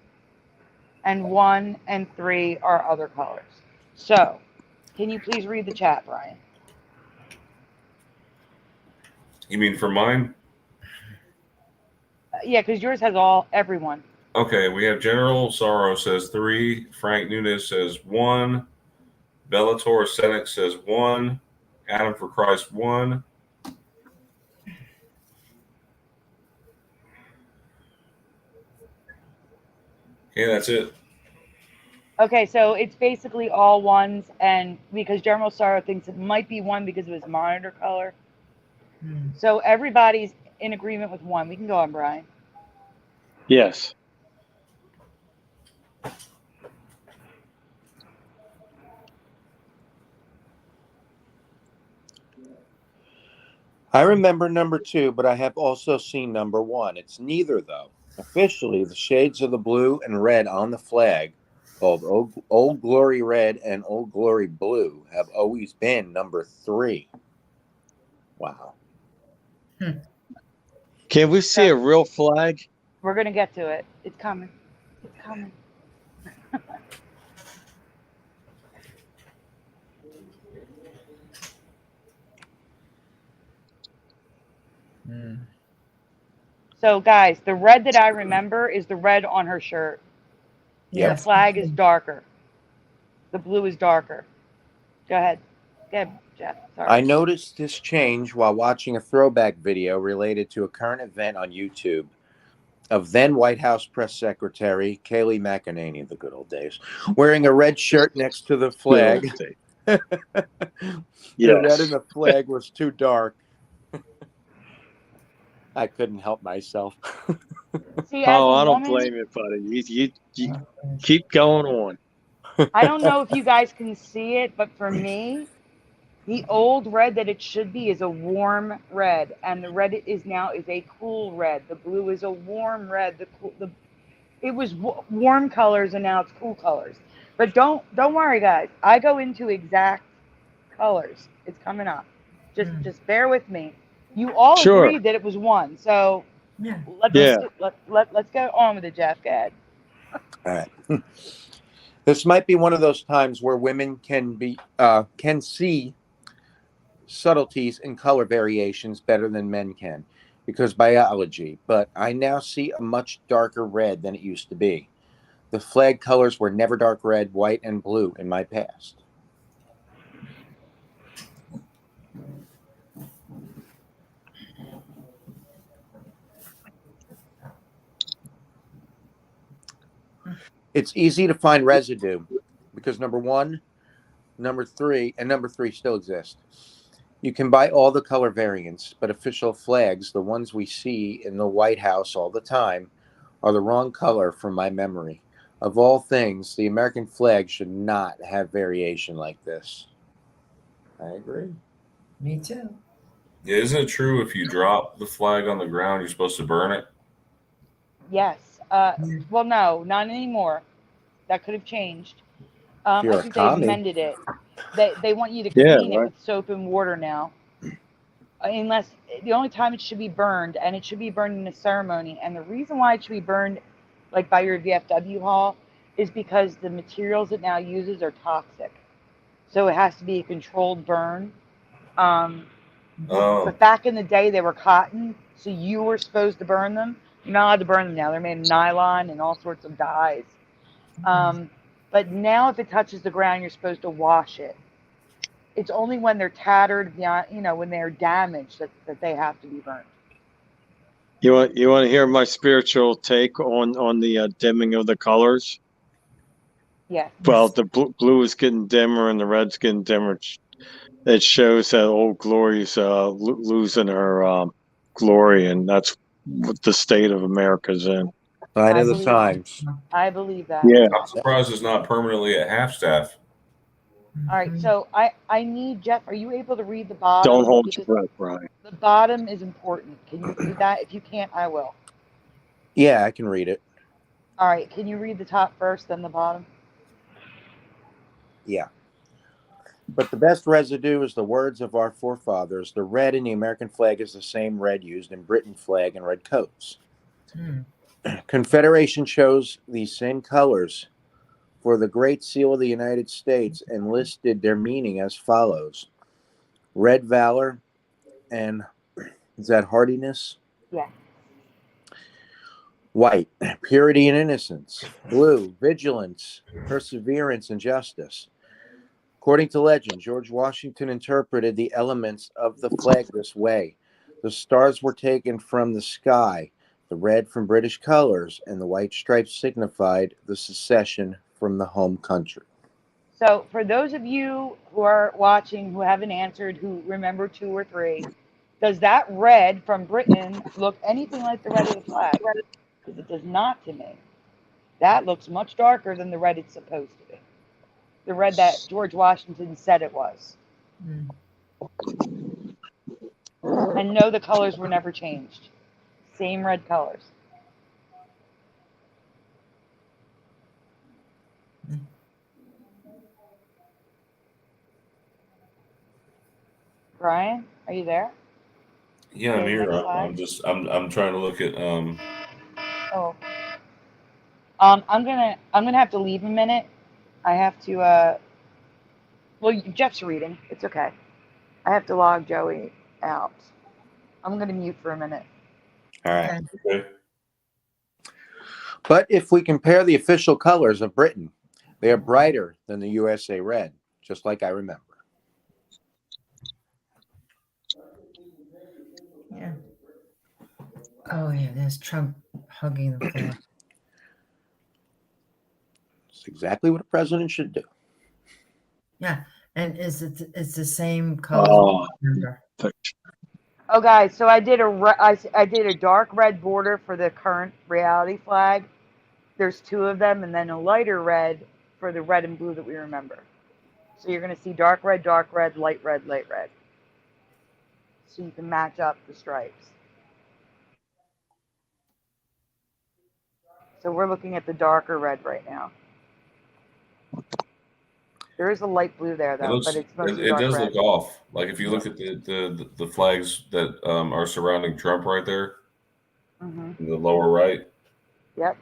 And 1 and 3 are other colors. So, can you please read the chat, Brian? You mean for mine? Yeah, because yours has everyone. Okay, we have General Sorrow says 3. Frank Nunez says 1. Bellator Senex says 1. Adam for Christ 1. Okay, that's it. Okay, so it's basically all 1s, and because General Sorrow thinks it might be 1 because of his monitor color. So everybody's in agreement with 1. We can go on, Brian. Yes. I remember number 2, but I have also seen number 1. It's neither, though. Officially, the shades of the blue and red on the flag, called Old Glory Red and Old Glory Blue, have always been number 3. Wow. Can we see a real flag? We're going to get to it. It's coming. It's coming. So, guys, the red that I remember is the red on her shirt. Yep. The flag is darker. The blue is darker. Go ahead. Go ahead, Jeff. Sorry. I noticed this change while watching a throwback video related to a current event on YouTube of then White House Press Secretary Kayleigh McEnany, the good old days, wearing a red shirt next to the flag. The red in the flag was too dark. I couldn't help myself. See, I don't blame you, buddy. You keep going on. I don't know if you guys can see it, but for me, the old red that it should be is a warm red, and the red it is now is a cool red. The blue is a warm red. It was warm colors, and now it's cool colors. But don't worry, guys. I go into exact colors. It's coming up. Just bear with me. You all Sure. agreed that it was one, so Yeah. let's go on with it, Jeff. Go ahead. All right. This might be one of those times where women can see subtleties in color variations better than men can because biology, but I now see a much darker red than it used to be. The flag colors were never dark red, white, and blue in my past. It's easy to find residue because number one, number three still exist. You can buy all the color variants, but official flags, the ones we see in the White House all the time, are the wrong color from my memory. Of all things, the American flag should not have variation like this. I agree. Me too. Yeah, isn't it true if you drop the flag on the ground, you're supposed to burn it? Yes. Well, no, not anymore. That could have changed. If you're I a think they've commie. amended it. They want you to Yeah, clean it right. with soap and water now. Unless the only time it should be burned, and it should be burned in a ceremony. And the reason why it should be burned, like by your VFW hall, is because the materials it now uses are toxic. So it has to be a controlled burn. Oh, But back in the day, they were cotton, so you were supposed to burn them. You're not allowed to burn them now. They're made of nylon and all sorts of dyes. But now, if it touches the ground, you're supposed to wash it. It's only when they're tattered, when they're damaged, that they have to be burned. You want to hear my spiritual take on the dimming of the colors? Yes. Well, the blue is getting dimmer and the red's getting dimmer. It shows that Old Glory's losing her glory, and that's what the state of America's in. Sign I of the believe- times. I believe that. Yeah. I'm surprised it's not permanently at half staff. All right. So I need Jeff. Are you able to read the bottom? Don't hold Because your breath, Brian. the bottom is important. Can you read that? If you can't, I will. Yeah, I can read it. All right. Can you read the top first, then the bottom? Yeah. But the best residue is the words of our forefathers. The red in the American flag is the same red used in Britain flag and red coats. Confederation chose these same colors for the Great Seal of the United States and listed their meaning as follows. Red valor, and is that hardiness? Yeah. White, purity and innocence. Blue, vigilance, perseverance, and justice. According to legend, George Washington interpreted the elements of the flag this way. The stars were taken from the sky, the red from British colors, and the white stripes signified the secession from the home country. So for those of you who are watching who haven't answered, who remember 2 or 3, does that red from Britain look anything like the red of the flag? Because it does not to me. That looks much darker than the red it's supposed to be. The red that George Washington said it was. And no, the colors were never changed. Same red colors. Brian, are you there? Yeah, I'm Okay, here. next slide. I'm trying to look at Oh. I'm gonna have to leave a minute. I have to well, Jeff's reading. It's okay. I have to log Joey out. I'm gonna mute for a minute. All right. Okay. But if we compare the official colors of Britain, they are brighter than the USA red, just like I remember. Yeah. Oh yeah, there's Trump hugging the floor. It's exactly what a president should do. Yeah, and it's the same color. Oh. Oh, guys, so I did a dark red border for the current reality flag. There's 2 of them, and then a lighter red for the red and blue that we remember. So you're going to see dark red, light red, light red. So you can match up the stripes. So we're looking at the darker red right now. There is a light blue there, though, but it's mostly it dark does red. look off. Like if you look at the flags that are surrounding Trump right there, in the lower right. Yep.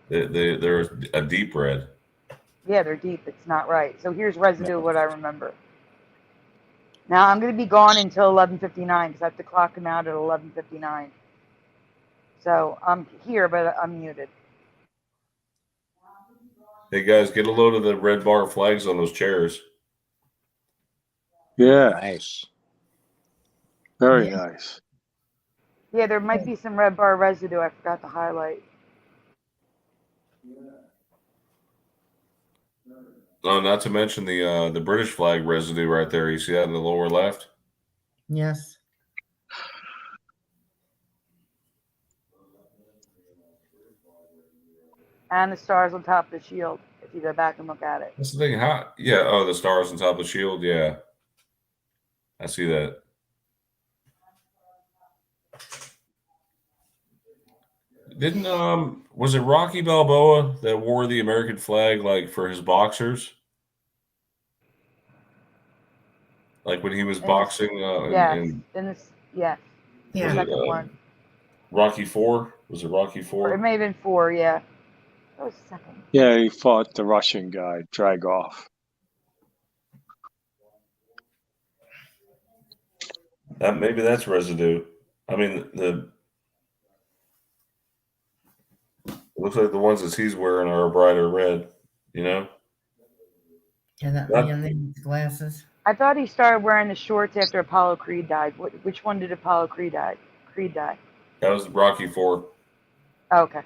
They're a deep red. Yeah, they're deep. It's not right. So here's residue of what I remember. Now I'm going to be gone until 11:59 because I have to clock him out at 11:59. So I'm here, but I'm muted. Hey guys, get a load of the red bar flags on those chairs. Yeah, Nice. very nice. Yeah, there might be some red bar residue I forgot to highlight. Oh, not to mention the British flag residue right there. You see that in the lower left? Yes. And the stars on top of the shield, if you go back and look at it. That's the thing. Oh, the stars on top of the shield. Yeah, I see that. Didn't was it Rocky Balboa that wore the American flag like for his boxers? Like when he was boxing? Yes. Yes. Yeah. The second one. Rocky 4? Was it Rocky 4? Or it may have been 4. Yeah. That was the second. Yeah, he fought the Russian guy, Dragov. Maybe that's residue. I mean, it looks like the ones that he's wearing are a brighter red. You know. And that man with glasses. I thought he started wearing the shorts after Apollo Creed died. Which one did Apollo Creed die? That was Rocky 4. Oh, okay.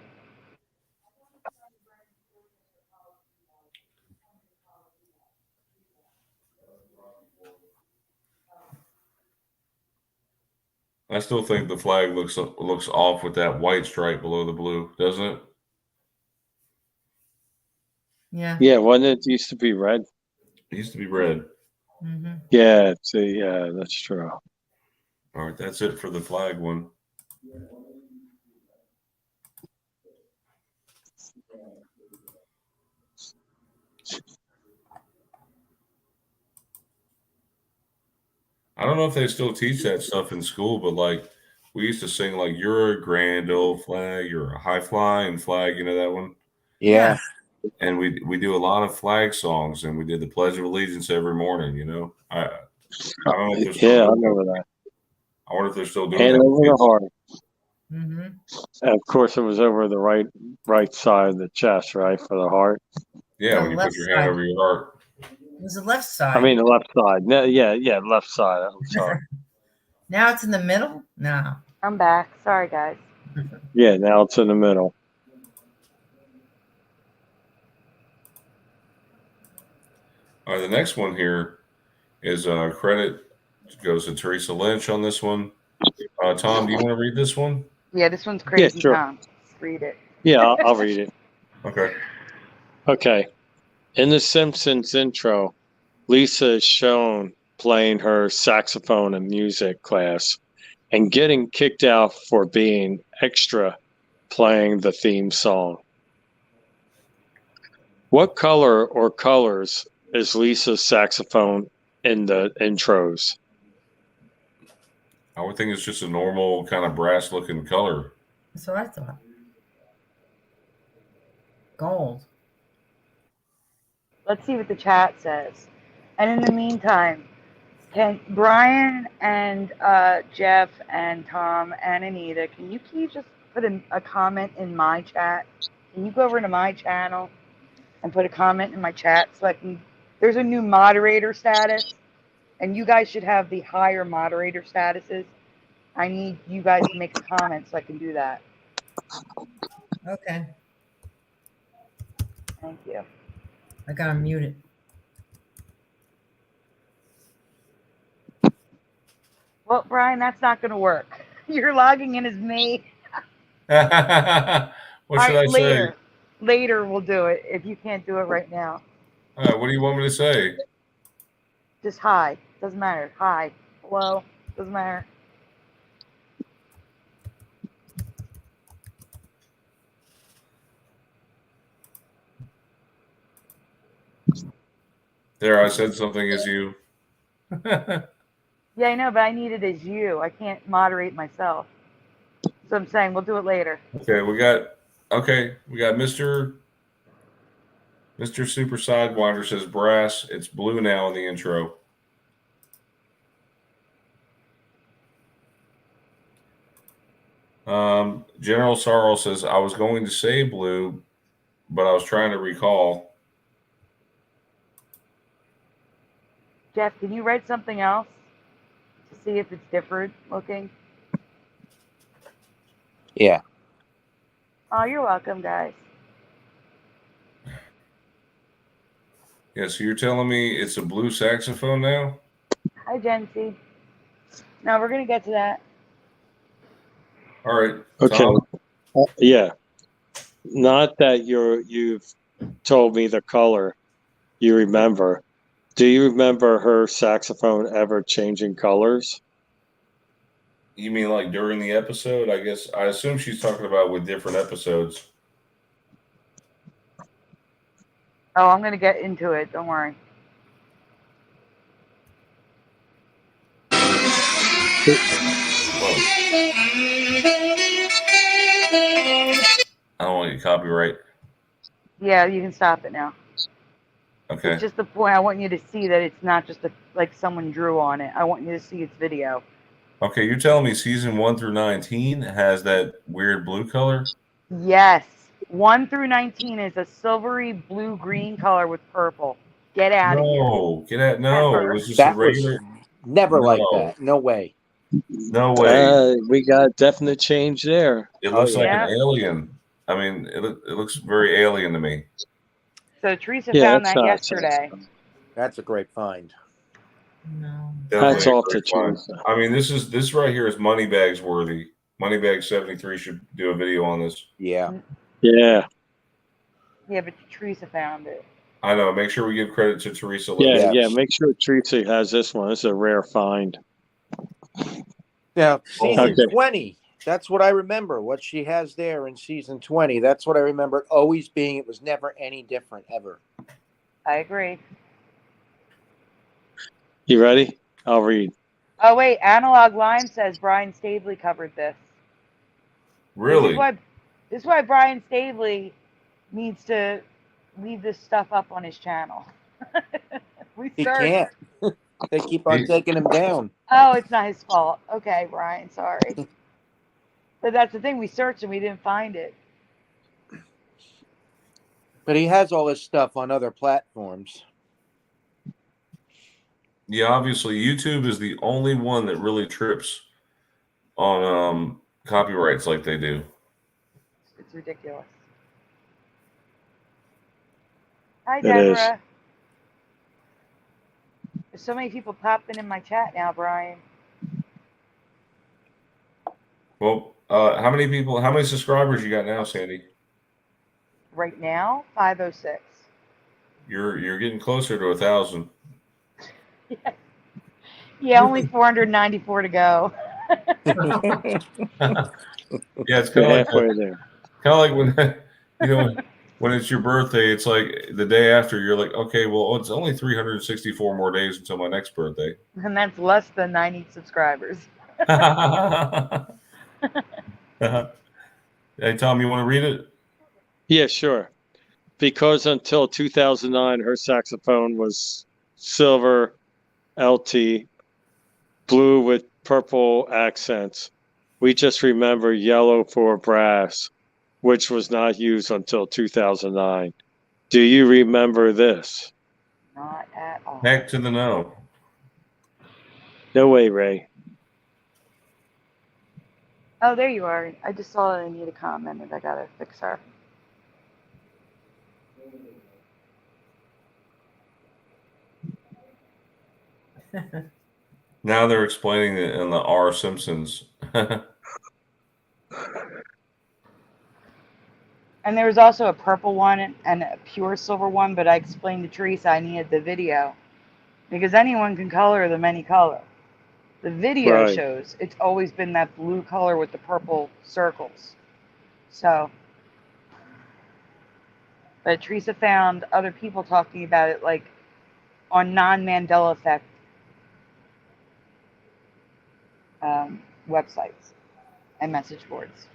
I still think the flag looks off with that white stripe below the blue, doesn't it? Yeah. Yeah, wasn't it used to be red? It used to be red. Mm-hmm. Yeah, that's true. All right, that's it for the flag one. I don't know if they still teach that stuff in school, but like we used to sing like "You're a grand old flag, you're a high flying flag," you know that one? Yeah. And we do a lot of flag songs, and we did the Pledge of Allegiance every morning. You know, I don't know if they're still Yeah, I doing remember that. I wonder if they're still doing Hand that. over the heart. Mm-hmm. And of course, it was over the right side of the chest, right, for the heart. Yeah, The when you left put your hand side. over your heart. It was the left side. I mean, the left side. No, yeah, left side. I'm sorry. Now it's in the middle? No. I'm back. Sorry, guys. Yeah, now it's in the middle. All right, the next one here is credit goes to Teresa Lynch on this one. Tom, do you want to read this one? Yeah, this one's crazy, sure. Tom. Let's read it. Yeah, I'll read it. Okay. Okay. In The Simpsons intro, Lisa is shown playing her saxophone in music class and getting kicked out for being extra playing the theme song. What color or colors is Lisa's saxophone in the intros? I would think it's just a normal kind of brass looking color. That's what I thought. Gold. Let's see what the chat says. And in the meantime, can Brian and Jeff and Tom and Anita, can you please just put a comment in my chat? Can you go over to my channel and put a comment in my chat so I can? There's a new moderator status, and you guys should have the higher moderator statuses. I need you guys to make a comment so I can do that. Okay. Thank you. I gotta mute it. Well, Brian, that's not going to work. You're logging in as me. What should I say? Later we'll do it if you can't do it right now. All right, what do you want me to say? Just hi. Doesn't matter. Hi. Hello. Doesn't matter. There, I said something as you. Yeah, I know, but I need it as you. I can't moderate myself. So I'm saying we'll do it later. Okay, we got Mr. Super Sidewinder says brass. It's blue now in the intro. General Sorrel says I was going to say blue, but I was trying to recall. Jeff, can you write something else to see if it's different looking? Yeah. Oh, you're welcome, guys. Yeah, so you're telling me it's a blue saxophone now? Hi, Jency. No, we're gonna get to that. All right. Okay. Tom? Yeah. Not that you've told me the color you remember. Do you remember her saxophone ever changing colors? You mean like during the episode? I guess I assume she's talking about with different episodes. Oh, I'm gonna get into it. Don't worry. I don't want to get copyright. Yeah, you can stop it now. Okay. It's just the point. I want you to see that it's not just like someone drew on it. I want you to see its video. Okay, you're telling me season 1 through 19 has that weird blue color? Yes. 1 through 19 is a silvery blue-green color with purple. Get out of here. No, get out. No, it was just That a regular. was never like No. that. No way. No way. We got a definite change there. It looks like yeah. an alien. I mean, it looks very alien to me. So Teresa Yeah, found that's that not yesterday. saxophone. That's a great find. No. Definitely Hats a off great to find. Teresa. I mean, this right here is Moneybags worthy. Moneybags 73 should do a video on this. Yeah. Yeah. Yeah, but Teresa found it. I know. Make sure we give credit to Teresa. Yeah, Lewis. yeah. Make sure Teresa has this one. This is a rare find. Now, season Okay. 20. That's what I remember. What she has there in season 20. That's what I remember it always being. It was never any different ever. I agree. You ready? I'll read. Oh wait, Analog Line says Brian Staveley covered this. Really? This is why Brian Staveley needs to leave this stuff up on his channel. He can't. They keep on taking him down. Oh, it's not his fault. Okay, Brian, sorry. But that's the thing. We searched and we didn't find it. But he has all his stuff on other platforms. Yeah, obviously YouTube is the only one that really trips on copyrights like they do. It's ridiculous. Hi, It is. Deborah. There's so many people popping in my chat now, Brian. Well, how many subscribers you got now, Sandy? Right now, 506. You're getting closer to 1,000. Yeah, only 494 to go. Yeah, it's We're kind of like halfway there. when when it's your birthday, it's like the day after. You're like, okay, well, it's only 364 more days until my next birthday. And that's less than 90 subscribers. Hey, Tom, you want to read it? Yeah, sure. Because until 2009, her saxophone was silver, LT, blue with purple accents. We just remember yellow for brass, which was not used until 2009. Do you remember this? Not at all. Heck to the no. No way, Ray. Oh, there you are. I just saw that Anita commented. I gotta fix her. Now they're explaining it in the R. Simpsons. And there was also a purple one and a pure silver one, but I explained to Teresa I needed the video because anyone can color them any color. The video Right. shows it's always been that blue color with the purple circles. So, but Teresa found other people talking about it, like on non-Mandela effect websites and message boards.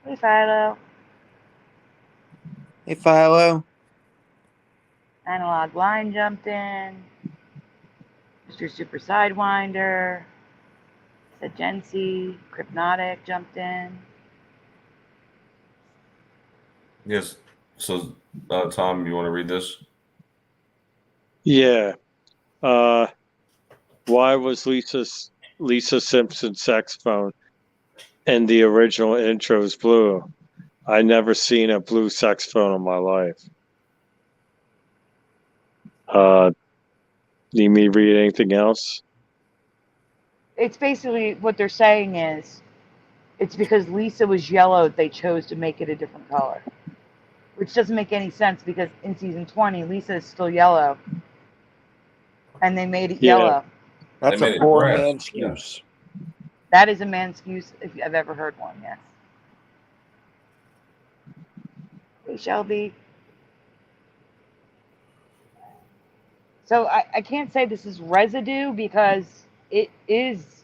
Hey, Philo. Hey, Philo. Analog Line jumped in. Mr. Super Sidewinder. Said Gency. Crypnotic jumped in. Yes. So, Tom, you want to read this? Yeah. Why was Lisa Simpson's saxophone in the original intros blue? I never seen a blue saxophone in my life. Need me read anything else? It's basically what they're saying is it's because Lisa was yellow they chose to make it a different color. Which doesn't make any sense because in season 20, Lisa is still yellow. And they made it Yeah. yellow. That's They a made it poor brass, man yeah. excuse. That is a man's excuse if I've ever heard one, yes. Hey, Shelby. So I can't say this is residue because it is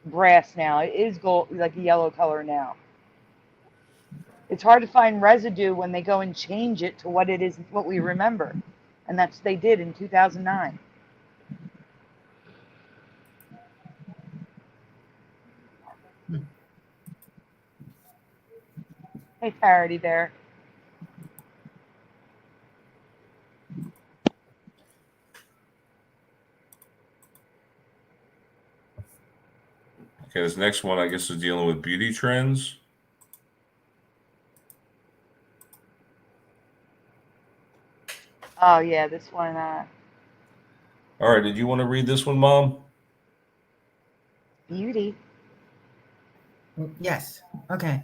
brass now. It is gold, like a yellow color now. It's hard to find residue when they go and change it to what it is, what we remember. And that's what they did in 2009. Hey, Parody Bear. Okay, this next one, I guess, is dealing with beauty trends. Oh, yeah, this one. All right, did you want to read this one, Mom? Beauty. Yes. Okay.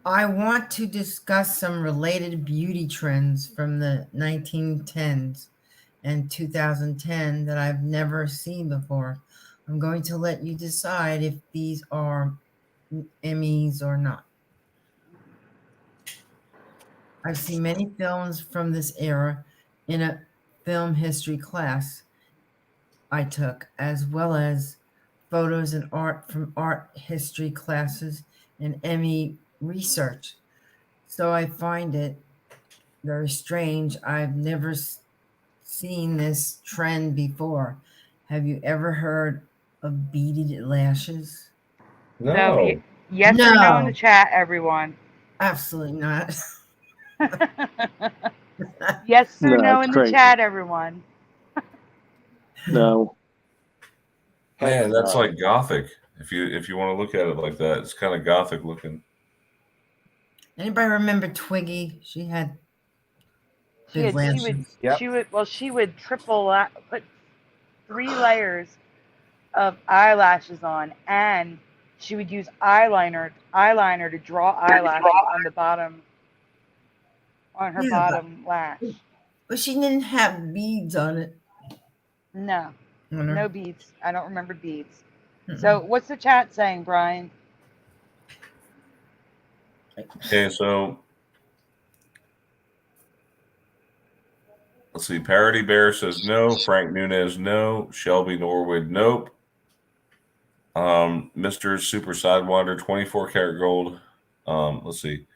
I want to discuss some related beauty trends from the 1910s and 2010 that I've never seen before. I'm going to let you decide if these are Emmys or not. I've seen many films from this era in a film history class I took, as well as photos and art from art history classes and Emmy research. So I find it very strange. I've never seen this trend before. Have you ever heard of beaded lashes? No. No. Yes or no in the chat, everyone. Absolutely not. Yes or No, no it's in the crazy. chat, everyone. No. Man, that's like gothic. If you want to look at it like that, it's kind of gothic looking. Anybody remember Twiggy? She had big lashes. She would put 3 layers of eyelashes on, and she would use eyeliner to draw eyelashes on the bottom, on her bottom lash. But she didn't have beads on it. No, On her. no beads. I don't remember beads. So what's the chat saying, Brian? Okay, so let's see. Parody Bear says no. Frank Nunez, no. Shelby Norwood, nope. Mr. Super Sidewinder, 24 karat gold. Let's see.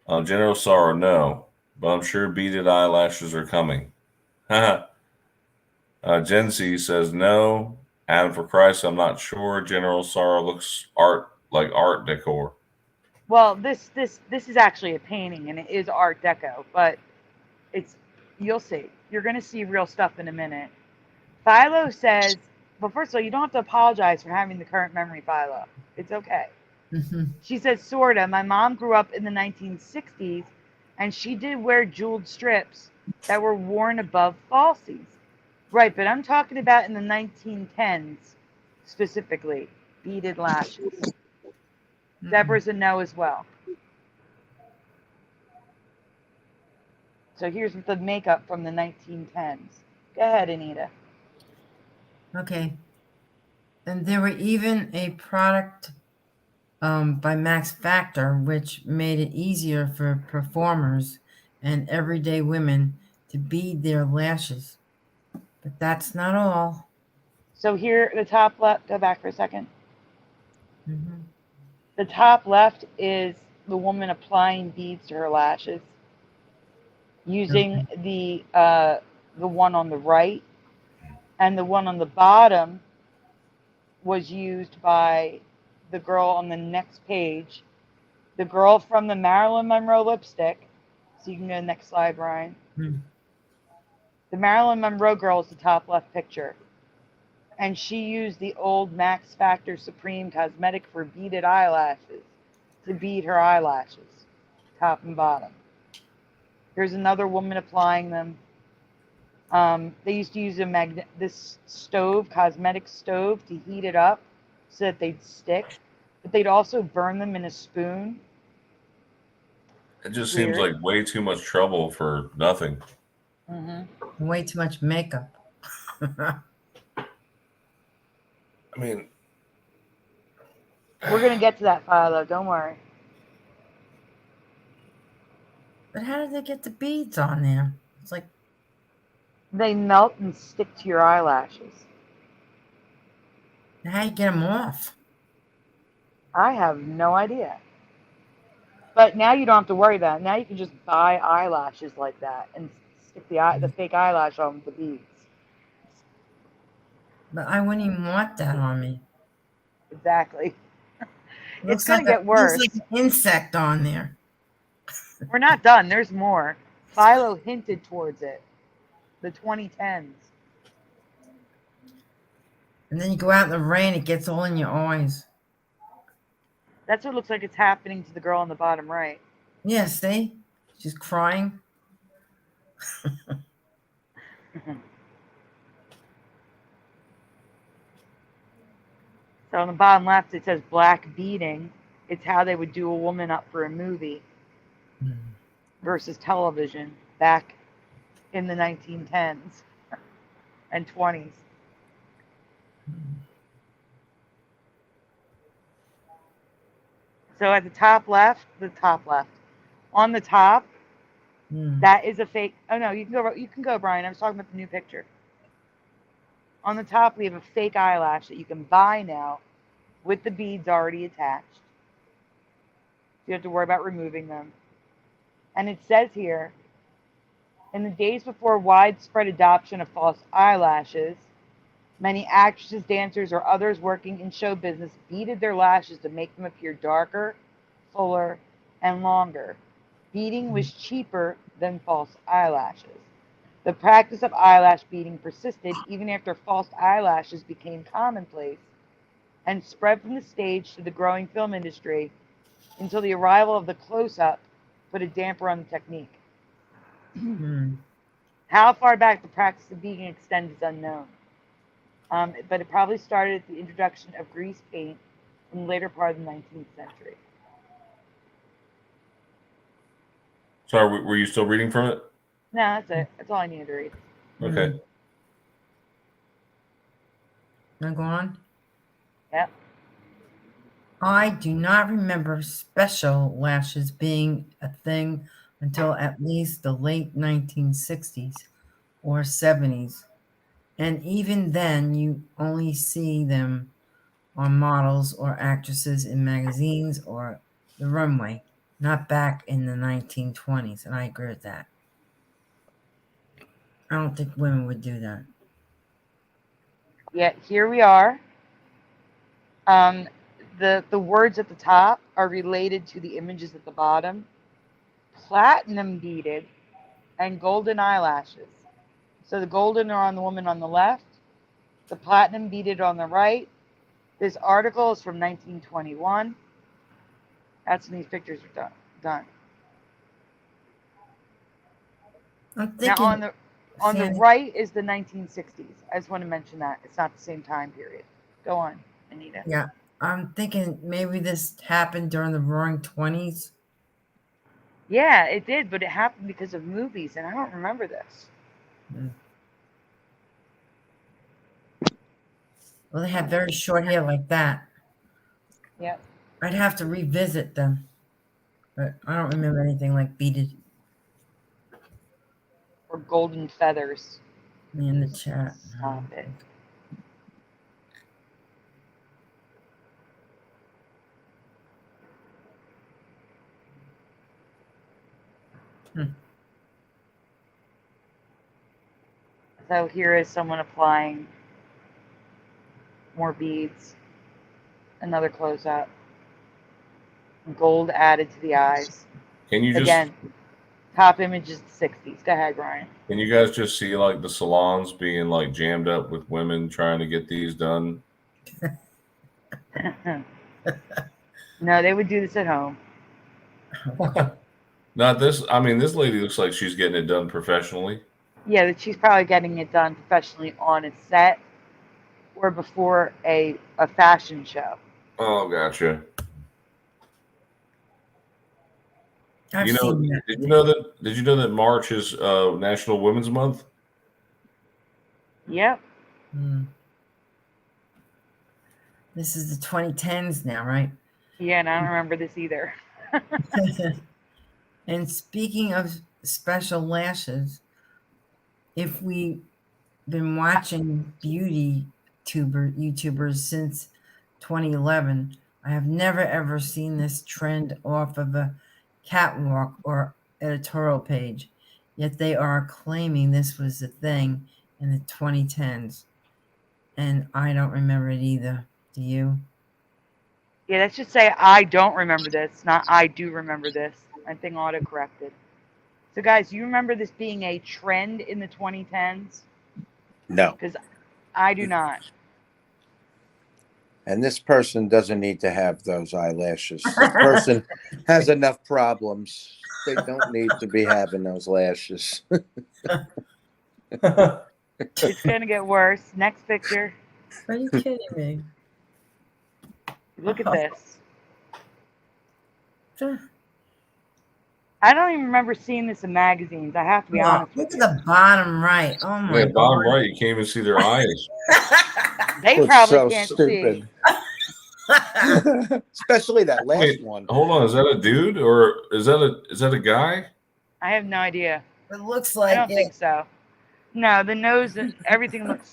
General Sorrow, no. But I'm sure beaded eyelashes are coming. Gen Z says no. Adam for Christ, I'm not sure. General Sorrow looks like art decor. Well, this is actually a painting, and it is Art Deco, but you'll see. You're going to see real stuff in a minute. Philo says, well, first of all, you don't have to apologize for having the current memory, Philo. It's okay. She says, sorta. My mom grew up in the 1960s, and she did wear jeweled strips that were worn above falsies. Right, but I'm talking about in the 1910s specifically, beaded lashes. Mm-mm. Deborah's a no as well. So here's the makeup from the 1910s. Go ahead, Anita. Okay. And there were even a product by Max Factor, which made it easier for performers and everyday women to bead their lashes. But that's not all. So here, the top left, go back for a second. Mm-hmm. The top left is the woman applying beads to her lashes using the one on the right, and the one on the bottom was used by the girl on the next page, the girl from the Marilyn Monroe lipstick. So you can go to the next slide, Brian. Mm. The Marilyn Monroe girl is the top left picture. And she used the old Max Factor Supreme Cosmetic for beaded eyelashes to bead her eyelashes, top and bottom. Here's another woman applying them. They used to use this stove, cosmetic stove, to heat it up so that they'd stick. But they'd also burn them in a spoon. It just seems Weird. like way too much trouble for nothing. Mm-hmm. Way too much makeup. I mean, We're going to get to that file, though. Don't worry. But how did they get the beads on there? It's like, They melt and stick to your eyelashes. how do you get them off? I have no idea. But now you don't have to worry about it. Now you can just buy eyelashes like that and stick the fake eyelash on with the beads. But I wouldn't even want that on me. Exactly. It's Looks going like to get worse. Looks like an insect on there. We're not done. There's more. Philo hinted towards it. The 2010s. And then you go out in the rain, it gets all in your eyes. That's what looks like it's happening to the girl on the bottom right. Yeah, see? She's crying. So on the bottom left, it says black beading. It's how they would do a woman up for a movie versus television back in the 1910s and 20s. So at the top left, on the top, that is a fake. Oh no, you can go, Brian. I was talking about the new picture. On the top, we have a fake eyelash that you can buy now with the beads already attached. You have to worry about removing them. And it says here, in the days before widespread adoption of false eyelashes, many actresses, dancers, or others working in show business beaded their lashes to make them appear darker, fuller, and longer. Beading was cheaper than false eyelashes. The practice of eyelash beading persisted even after false eyelashes became commonplace and spread from the stage to the growing film industry until the arrival of the close-up put a damper on the technique. How far back the practice of beading extends is unknown. But it probably started at the introduction of grease paint in the later part of the 19th century. Sorry, were you still reading from it? No, that's it. That's all I needed to read. Okay. Now go on. Yep. I do not remember special lashes being a thing until at least the late 1960s or 70s. And even then, you only see them on models or actresses in magazines or the runway, not back in the 1920s. And I agree with that. I don't think women would do that. Yet here we are. The words at the top are related to the images at the bottom. Platinum beaded and golden eyelashes. So the golden are on the woman on the left, the platinum beaded on the right. This article is from 1921. That's when these pictures are done. I'm thinking Now on the right is the 1960s. I just want to mention that. It's not the same time period. Go on, Anita. Yeah. I'm thinking maybe this happened during the Roaring 20s. Yeah, it did, but it happened because of movies, and I don't remember this. Well, they had very short hair like that. Yep. I'd have to revisit them, but I don't remember anything like beaded. Or golden feathers. Me in the chat. Stop it. So here is someone applying more beads. Another close up. Gold added to the eyes. Can you just Again, top image is the 60s. Go ahead, Ryan. can you guys just see like the salons being like jammed up with women trying to get these done? No, they would do this at home. Not this. I mean, this lady looks like she's getting it done professionally. Yeah, she's probably getting it done professionally on a set or before a fashion show. Oh, gotcha. I've You know, seen that. did you know that March is National Women's Month? Yep. This is the 2010s now, right? Yeah, and I don't remember this either. And speaking of special lashes, if we've been watching beauty YouTubers since 2011, I have never ever seen this trend off of a catwalk or editorial page. Yet they are claiming this was a thing in the 2010s. And I don't remember it either. Do you? Yeah, let's just say I don't remember this, not I do remember this. I think auto-corrected. So, guys, you remember this being a trend in the 2010s? No. Because I do not. And this person doesn't need to have those eyelashes. This person has enough problems. They don't need to be having those lashes. It's going to get worse. Next picture. Are you kidding me? Look at this. I don't even remember seeing this in magazines. I have to be honest Look with at you. the bottom right. Oh my Yeah, bottom God. right, you can't even see their eyes. They It's probably so can't stupid. see. Especially that last Wait, one. hold on, is that a dude or is that a guy? I have no idea. It looks I like don't think so. No, the nose, everything looks.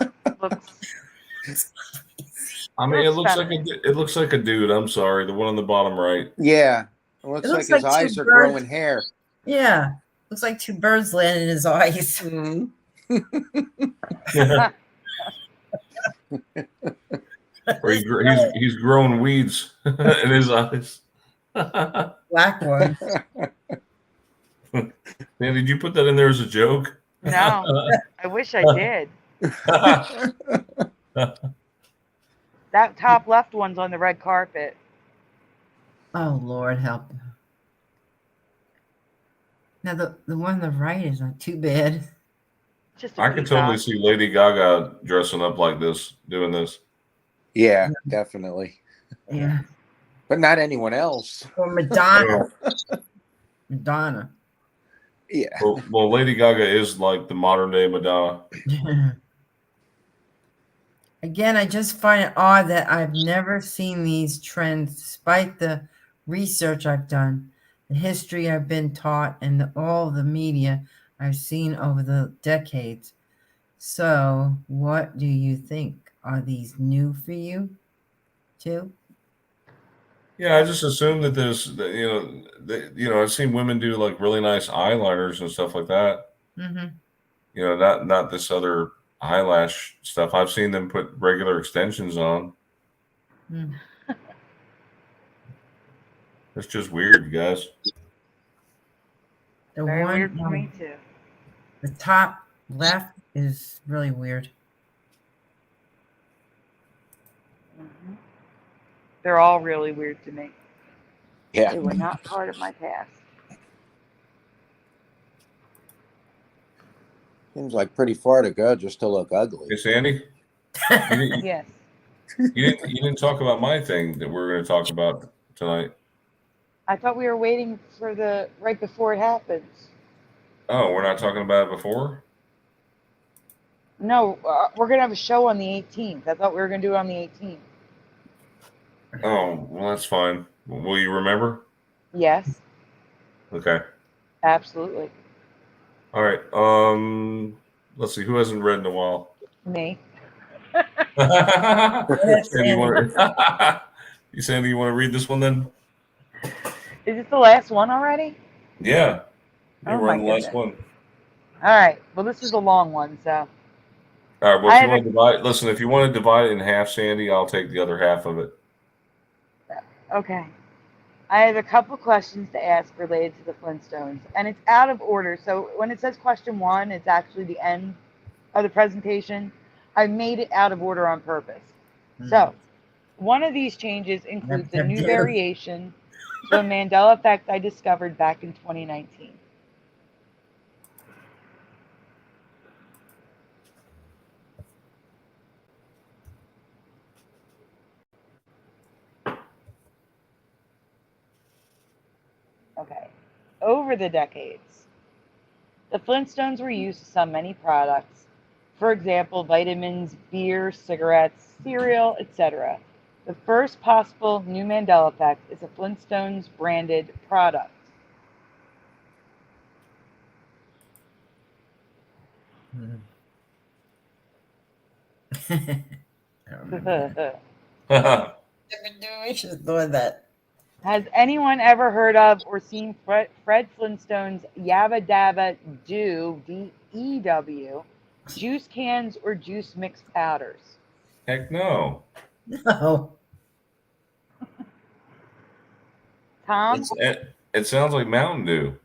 I mean, It it looks looks like a dude. I'm sorry, the one on the bottom right. Yeah. It looks, It looks like his like two eyes are birds. growing hair. Yeah. Looks like two birds landed in his eyes. Or he's growing weeds in his eyes. Black ones. Man, did you put that in there as a joke? No, I wish I did. That top left one's on the red carpet. Oh, Lord help. Now, the one on the right is not too bad. Just a I could totally peacock. see Lady Gaga dressing up like this, doing this. Yeah, definitely. Yeah. But not anyone else. Or Madonna. Madonna. Yeah. Well, Lady Gaga is like the modern day Madonna. Again, I just find it odd that I've never seen these trends despite the research I've done, the history I've been taught, and all the media I've seen over the decades. So, what do you think? Are these new for you, too? Yeah, I just assume that I've seen women do like really nice eyeliners and stuff like that. Mm-hmm. Not this other eyelash stuff. I've seen them put regular extensions on. It's just weird, guys. The Very one weird for on me too. the top left is really weird. They're all really weird to me. Yeah. They were not part of my past. Seems like pretty far to go just to look ugly. Hey, Sandy? Yes. You didn't talk about my thing that we're going to talk about tonight. I thought we were waiting for the right before it happens. Oh, we're not talking about it before? No, we're gonna have a show on the 18th. I thought we were gonna do it on the 18th. Oh, well, that's fine. Will you remember? Yes, Okay. absolutely. All right. Let's see. Who hasn't read in a while? Me. Sandy, you want to read this one then? Is this the last one already? Yeah. Oh We're my on the last goodness. one. All right. Well, this is a long one, so. All right. Well, I if you have want to divide, listen, if you want to divide it in half, Sandy, I'll take the other half of it. Okay. I have a couple questions to ask related to the Flintstones, and it's out of order. So when it says question one, it's actually the end of the presentation. I made it out of order on purpose. So one of these changes includes a new variation to a Mandela effect I discovered back in 2019. Okay. Over the decades, the Flintstones were used to sell many products. For example, vitamins, beer, cigarettes, cereal, etc. The first possible new Mandela effect is a Flintstones branded product. I should have thought of that. Has anyone ever heard of or seen Fred Flintstone's Yabba Dabba Do, D-E-W, juice cans or juice mix powders? Heck no. No. Tom? It sounds like Mountain Dew.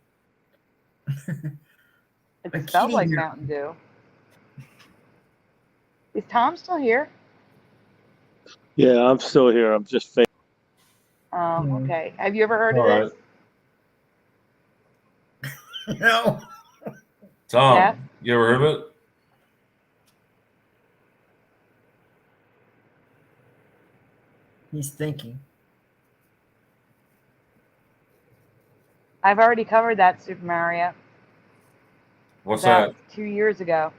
It spelled like Mountain Dew. Is Tom still here? Yeah, I'm still here. I'm just fake. Oh, okay. Have you ever heard All of this? No. Tom, Yeah. you ever heard of it? He's thinking. I've already covered that, Super Mario. What's about that? 2 years ago.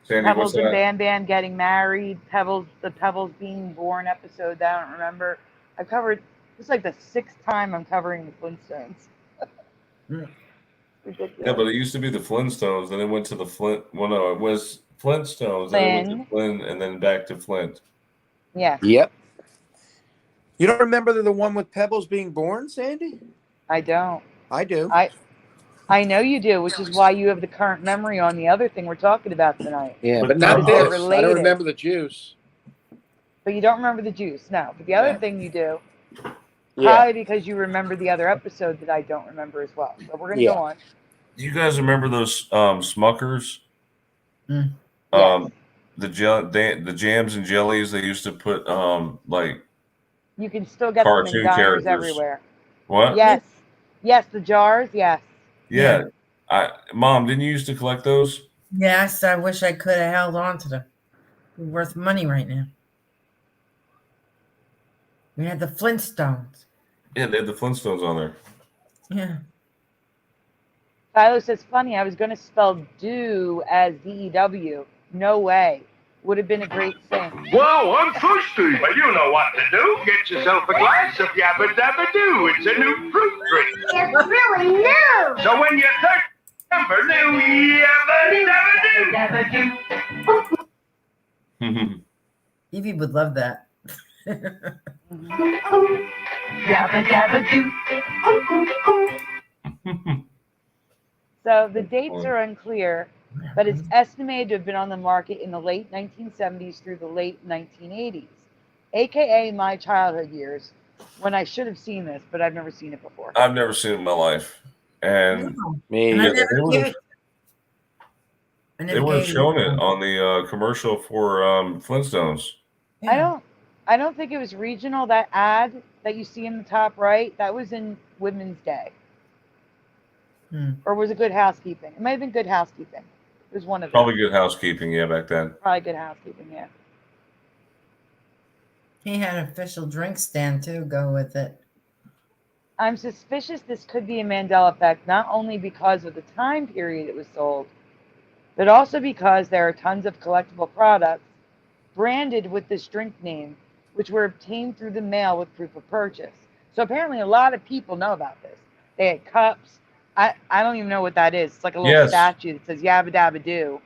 Sandy, Pebbles what's and that? Bam Bam getting married. The Pebbles being born episode that I don't remember. I covered. This is like the 6th time I'm covering the Flintstones. Ridiculous. Yeah, but it used to be the Flintstones, then it went to the Flint. Well, no, it was Flintstones, then it went to Flint, and then back to Flint. Yeah. Yep. You don't remember the one with Pebbles being born, Sandy? I don't. I do. I know you do, which is why you have the current memory on the other thing we're talking about tonight. Yeah, But but not not they're this. related. I don't remember the juice. But you don't remember the juice. No. But the other thing you do, Yeah. probably because you remember the other episode that I don't remember as well. So we're going to go on. You guys remember those Smuckers? Mm. Yes. The jams and jellies they used to put like You can still get them in cartoon diners characters. everywhere. What? Yes. Yes, the jars, yes. Yeah. Mom, didn't you used to collect those? Yes, I wish I could have held on to them. They're worth money right now. We had the Flintstones. Yeah, they had the Flintstones on there. Yeah. Philo says, funny, I was going to spell do as D-E-W. No way. Would have been a great thing. Whoa, I'm thirsty. Well, you know what to do. Get yourself a glass of Yabba Dabba Doo. It's a new fruit drink. It's really new. So when you're thirsty, remember new Yabba Dabba Doo. Evie would love that. Yabba Dabba Doo. So the dates are unclear, but it's estimated to have been on the market in the late 1970s through the late 1980s, aka my childhood years, when I should have seen this, but I've never seen it before. I've never seen it in my life. And Me. And I yeah, they would have shown it on the commercial for Flintstones. Yeah. I don't think it was regional. That ad that you see in the top right, that was in Women's Day. Or was it Good Housekeeping? It might have been Good Housekeeping. It was one of them. Probably Good Housekeeping, yeah, back then. Probably Good Housekeeping, yeah. He had an official drink stand too. Go with it. I'm suspicious this could be a Mandela effect, not only because of the time period it was sold, but also because there are tons of collectible products branded with this drink name, which were obtained through the mail with proof of purchase. So apparently a lot of people know about this. They had cups. I don't even know what that is. It's like a little Yes. statue that says Yabba Dabba Doo.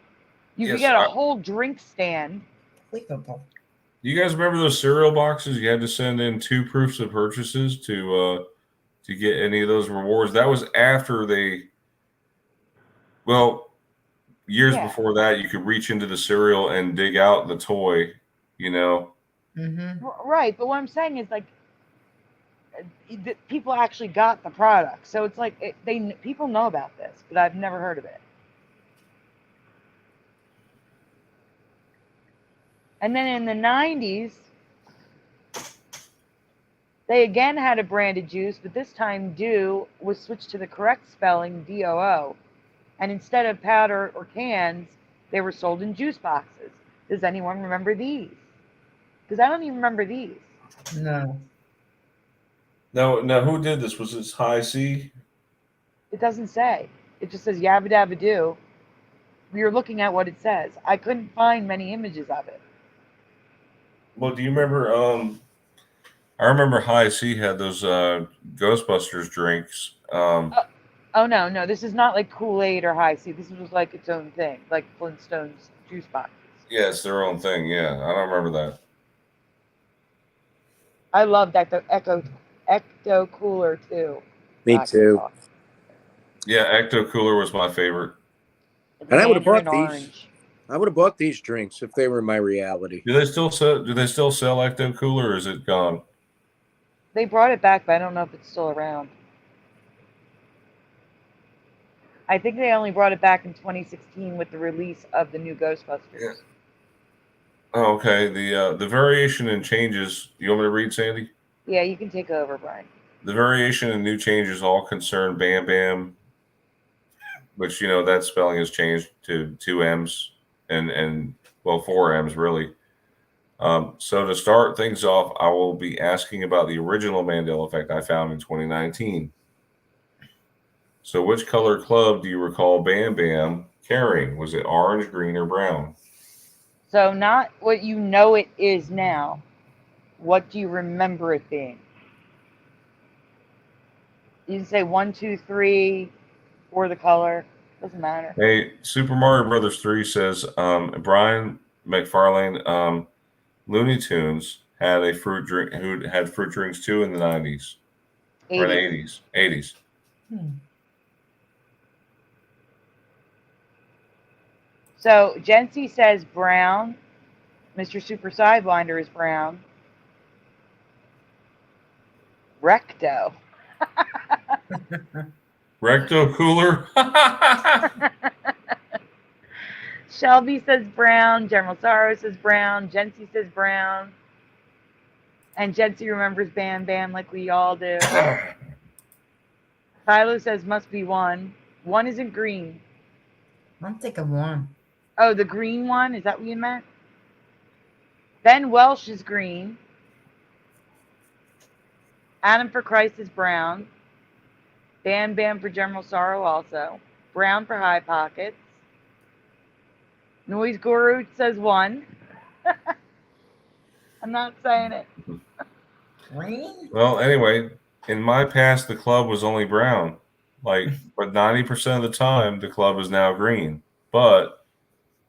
You could Yes, get a whole drink stand. Unbelievable. Do you guys remember those cereal boxes? You had to send in 2 proofs of purchases to get any of those rewards. That was after years Yeah. before that, you could reach into the cereal and dig out the toy, you know. Mm-hmm. Right, but what I'm saying is like people actually got the product, so it's like people know about this, but I've never heard of it. And then in the 90s, they again had a branded juice, but this time Dew was switched to the correct spelling, DOO. And instead of powder or cans, they were sold in juice boxes. Does anyone remember these? Because I don't even remember these. No. Now, who did this? Was this High C? It doesn't say. It just says Yabba Dabba Doo. We were looking at what it says. I couldn't find many images of it. Well, do you remember? I remember High C had those Ghostbusters drinks. Oh no, this is not like Kool-Aid or High C. This was like its own thing, like Flintstones juice boxes. Yeah, it's their own thing. Yeah, I don't remember that. I loved Ecto Cooler too. Me too. Yeah, Ecto Cooler was my favorite. And I would have bought Mandarin these. orange. I would have bought these drinks if they were my reality. Do they still sell Ecto Cooler, or is it gone? They brought it back, but I don't know if it's still around. I think they only brought it back in 2016 with the release of the new Ghostbusters. Yeah. Oh, okay. The variation and changes. You want me to read, Sandy? Yeah, you can take over, Brian. The variation and new changes all concern Bam Bam, which that spelling has changed to 2 M's and 4 M's really. So to start things off, I will be asking about the original Mandela effect I found in 2019. So which color club do you recall Bam Bam carrying? Was it orange, green, or brown? So not what you know it is now. What do you remember it being? You can say 1, 2, 3, or the color. Doesn't matter. Hey, Super Mario Brothers 3 says Brian MacFarlane, Looney Tunes had a fruit drink who had fruit drinks too in the 90s. Or the 80s. 80s. So Jency says brown. Mr. Super Sidewinder is brown. Recto. Recto Cooler. Shelby says brown. General Sorrow says brown. Jency says brown. And Jency remembers Bam Bam like we all do. Philo says must be 1. 1 isn't green. I'm thinking 1. Oh, the green one? Is that what you meant? Ben Welsh is green. Adam for Christ is brown. Bam Bam for General Sorrow also. Brown for High Pockets. Noise Guru says 1. I'm not saying it. Green? Well, anyway, in my past, the club was only brown. But 90% of the time, the club is now green. But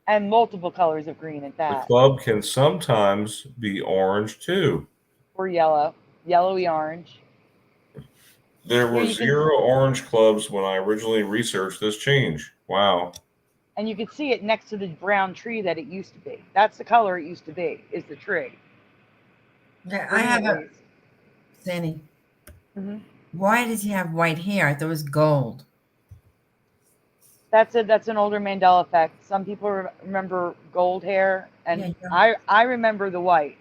And multiple colors of green at the that. club can sometimes be orange too. Or yellow. Yellowy orange. There were 0 orange clubs when I originally researched this change. Wow. And you can see it next to the brown tree that it used to be. That's the color it used to be, is the tree. Yeah, I have a Sandy. Why does he have white hair? I thought it was gold. That's an older Mandela effect. Some people remember gold hair, and I remember the white.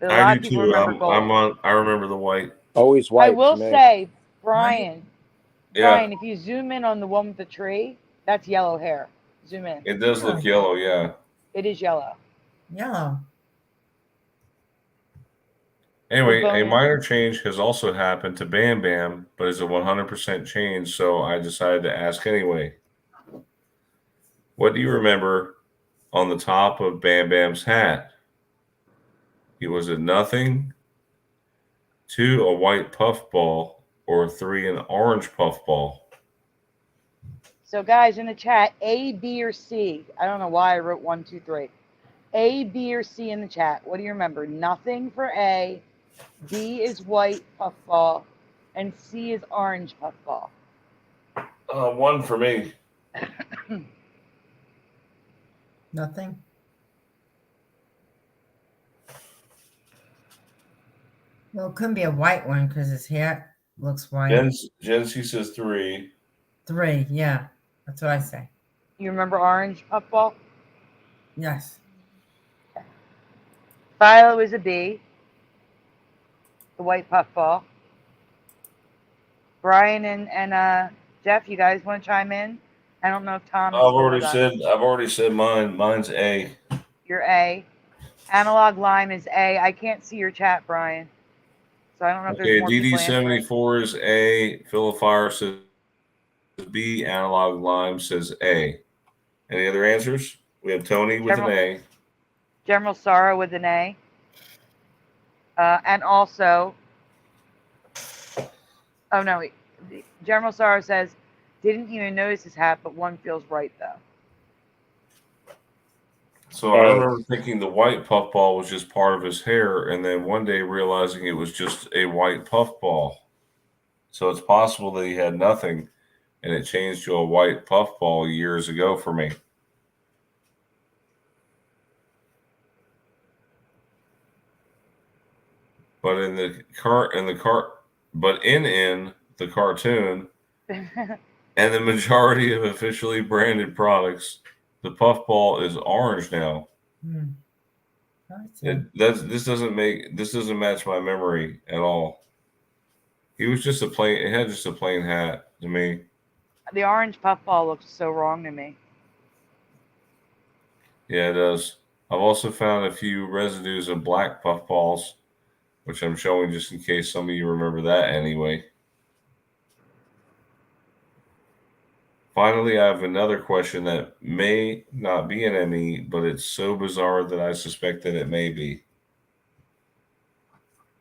But a lot of people remember gold. I remember the white. Always white. I will say, Brian, Yeah. Brian, if you zoom in on the one with the tree, that's yellow hair. Zoom in. It does look yellow, yeah. It is yellow. Yellow. Anyway, a bonus- minor change has also happened to Bam Bam, but it's a 100% change, so I decided to ask anyway. What do you remember on the top of Bam Bam's hat? Was it nothing, 2, a white puffball, or 3, an orange puffball? So, guys, in the chat, A, B, or C. I don't know why I wrote 1, 2, 3. A, B, or C in the chat. What do you remember? Nothing for A. B is white puffball, and C is orange puffball. 1 for me. Nothing. Well, it couldn't be a white one because his hair looks white. Gen C says 3. 3, yeah. That's what I say. You remember orange puffball? Yes. Philo is a B. The white puffball. Brian and Jeff, you guys want to chime in? I don't know if Tom. I've already said mine. Mine's A. Your A. Analog lime is A. I can't see your chat, Brian. So I don't know if there's more people answering. DD74 is A. Philip Fire says B. Analog Lime says A. Any other answers? We have Tony with an A. General Sorrow with an A. And also, oh no, General Sorrow says, didn't even notice his hat, but 1 feels right though. So I remember thinking the white puffball was just part of his hair, and then one day realizing it was just a white puffball. So it's possible that he had nothing, and it changed to a white puffball years ago for me. But in the cartoon, and the majority of officially branded products, the puffball is orange now. This doesn't match my memory at all. He was just it had just a plain hat to me. The orange puffball looks so wrong to me. Yeah, it does. I've also found a few residues of black puffballs, which I'm showing just in case some of you remember that anyway. Finally, I have another question that may not be an ME, but it's so bizarre that I suspect that it may be.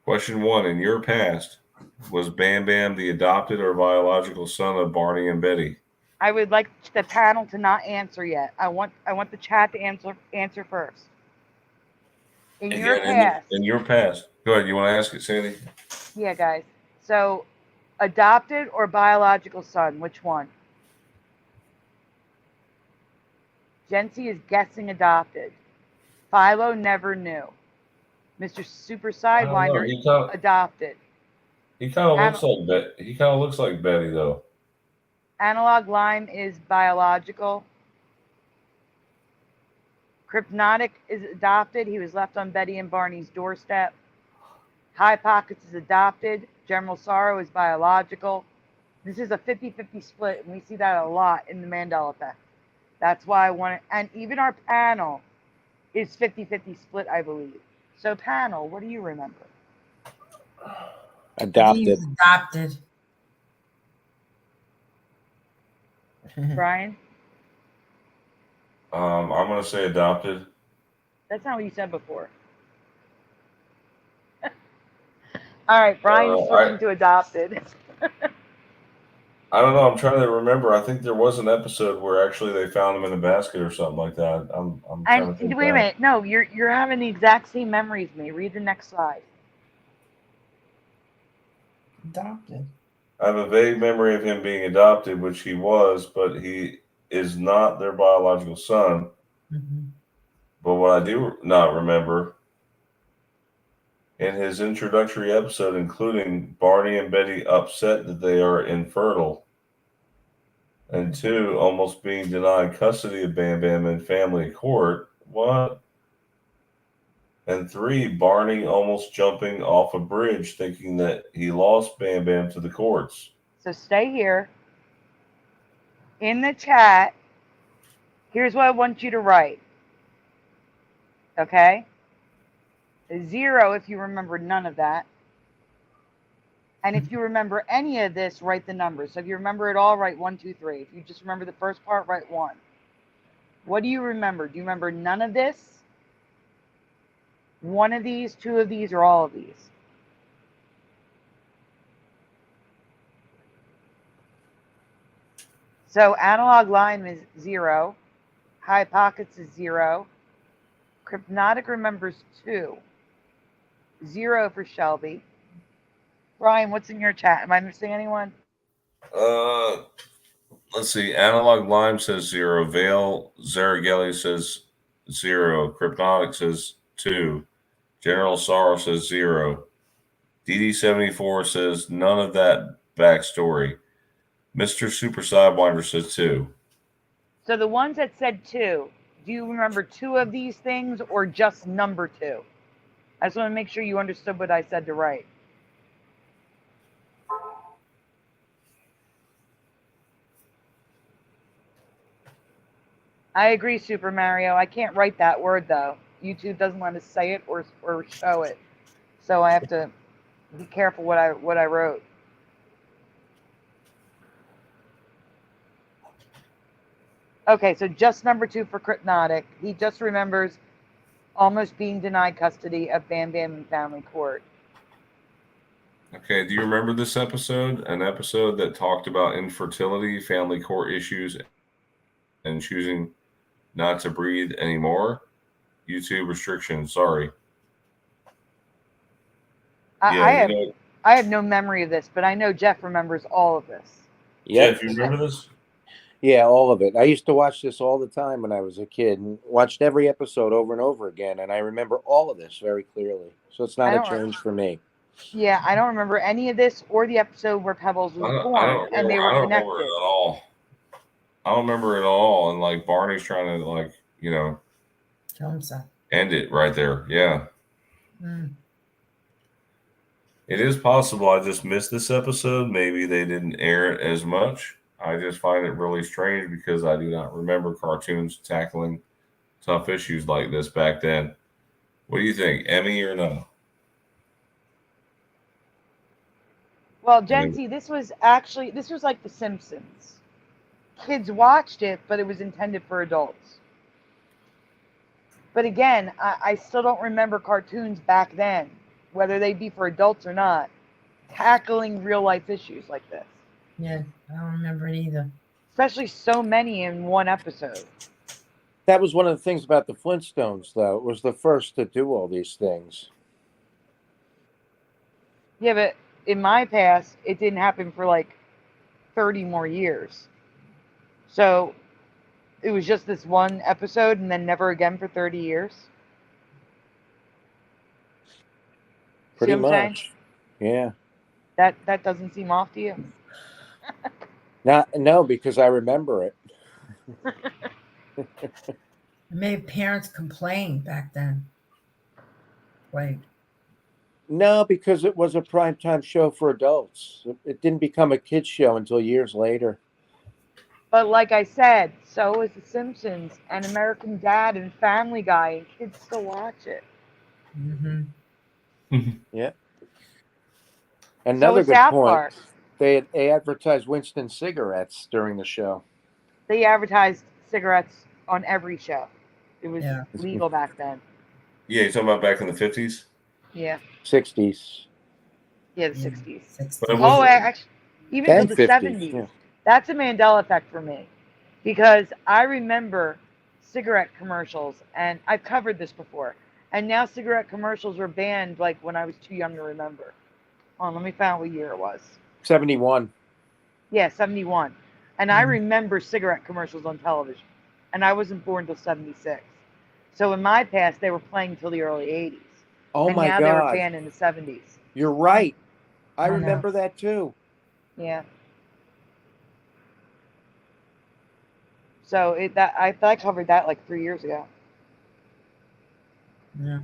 Question 1. In your past, was Bam Bam the adopted or biological son of Barney and Betty? I would like the panel to not answer yet. I want the chat to answer first. In your past. Go ahead. You want to ask it, Sandy? Yeah, guys. So, adopted or biological son? Which one? Jency is guessing adopted. Philo never knew. Mr. Super Sidewinder adopted. He kind of looks like Betty though. Analog Lime is biological. Crypnotic is adopted. He was left on Betty and Barney's doorstep. High Pockets is adopted. General Sorrow is biological. This is a 50-50 split, and we see that a lot in the Mandela effect. That's why I want it. And even our panel is 50-50 split, I believe. So panel, what do you remember? Adopted. Adopted. Brian? I'm going to say adopted. That's not what you said before. All right, Brian's switching to adopted. I don't know. I'm trying to remember. I think there was an episode where actually they found him in a basket or something like that. I'm trying to think. Wait a minute. No, you're having the exact same memory as me. Read the next slide. Adopted. I have a vague memory of him being adopted, which he was, but he is not their biological son. Mm-hmm. But what I do not remember, in his introductory episode, including Barney and Betty upset that they are infertile, and 2, almost being denied custody of Bam Bam in family court. What? And 3, Barney almost jumping off a bridge thinking that he lost Bam Bam to the courts. So stay here. In the chat, here's what I want you to write. Okay? 0 if you remember none of that. And if you remember any of this, write the numbers. So if you remember it all, write 1, 2, 3. If you just remember the first part, write 1. What do you remember? Do you remember none of this? One of these, 2 of these, or all of these? So analog lime is 0. High pockets is 0. Crypnotic remembers 2. 0 for Shelby. Brian, what's in your chat? Am I missing anyone? Let's see. Analog Lime says 0. Vale Zaragelli says 0. Crypnotic says 2. General Sorrow says 0. DD74 says none of that backstory. Mr. Super Sidewinder says 2. So the ones that said 2, do you remember 2 of these things or just number 2? I just want to make sure you understood what I said to write. I agree, Super Mario. I can't write that word, though. YouTube doesn't let us say it or show it. So I have to be careful what I wrote. Okay, so just number 2 for Crypnotic. He just remembers almost being denied custody of Bam Bam in family court. Okay, do you remember this episode? An episode that talked about infertility, family court issues, and choosing not to breathe anymore? YouTube restrictions, sorry. I have no memory of this, but I know Jeff remembers all of this. Yep. Jeff, you remember this? Yeah, all of it. I used to watch this all the time when I was a kid and watched every episode over and over again. And I remember all of this very clearly. So it's not a change for me. Yeah, I don't remember any of this or the episode where Pebbles was born and they were connected. I don't remember it at all. I don't remember it at all. And like Barney's trying to Kill himself. End it right there. Yeah. Mm. It is possible I just missed this episode. Maybe they didn't air it as much. I just find it really strange because I do not remember cartoons tackling tough issues like this back then. What do you think, Emmy or no? Well, Gen Z, this was like The Simpsons. Kids watched it, but it was intended for adults. But again, I still don't remember cartoons back then, whether they be for adults or not, tackling real life issues like this. Yeah, I don't remember it either. Especially so many in one episode. That was one of the things about the Flintstones, though. It was the first to do all these things. Yeah, but in my past, it didn't happen for like 30 more years. So it was just this one episode and then never again for 30 years. Pretty See what I'm much. Yeah. That doesn't seem off to you? No, because I remember it. Maybe parents complained back then. Like, no, because it was a primetime show for adults. It didn't become a kids show until years later. But like I said, so is The Simpsons and American Dad and Family Guy, and kids still watch it. mm-hmm. Yeah. Another So good South point. Park. They advertised Winston cigarettes during the show. They advertised cigarettes on every show. It was legal back then. Yeah, you're talking about back in the 50s? Yeah. 60s. Yeah, the 60s. Oh, actually, even to the 70s. Yeah. That's a Mandela effect for me. Because I remember cigarette commercials, and I've covered this before. And now cigarette commercials were banned like when I was too young to remember. Hold on, let me find out what year it was. 71. Yeah, 71. And I remember cigarette commercials on television. And I wasn't born until 76. So in my past, they were playing until the early 80s. Oh, and my now God. they were banned in the 70s. You're right. I know. remember that too. Yeah. So I covered that like 3 years ago. Yeah.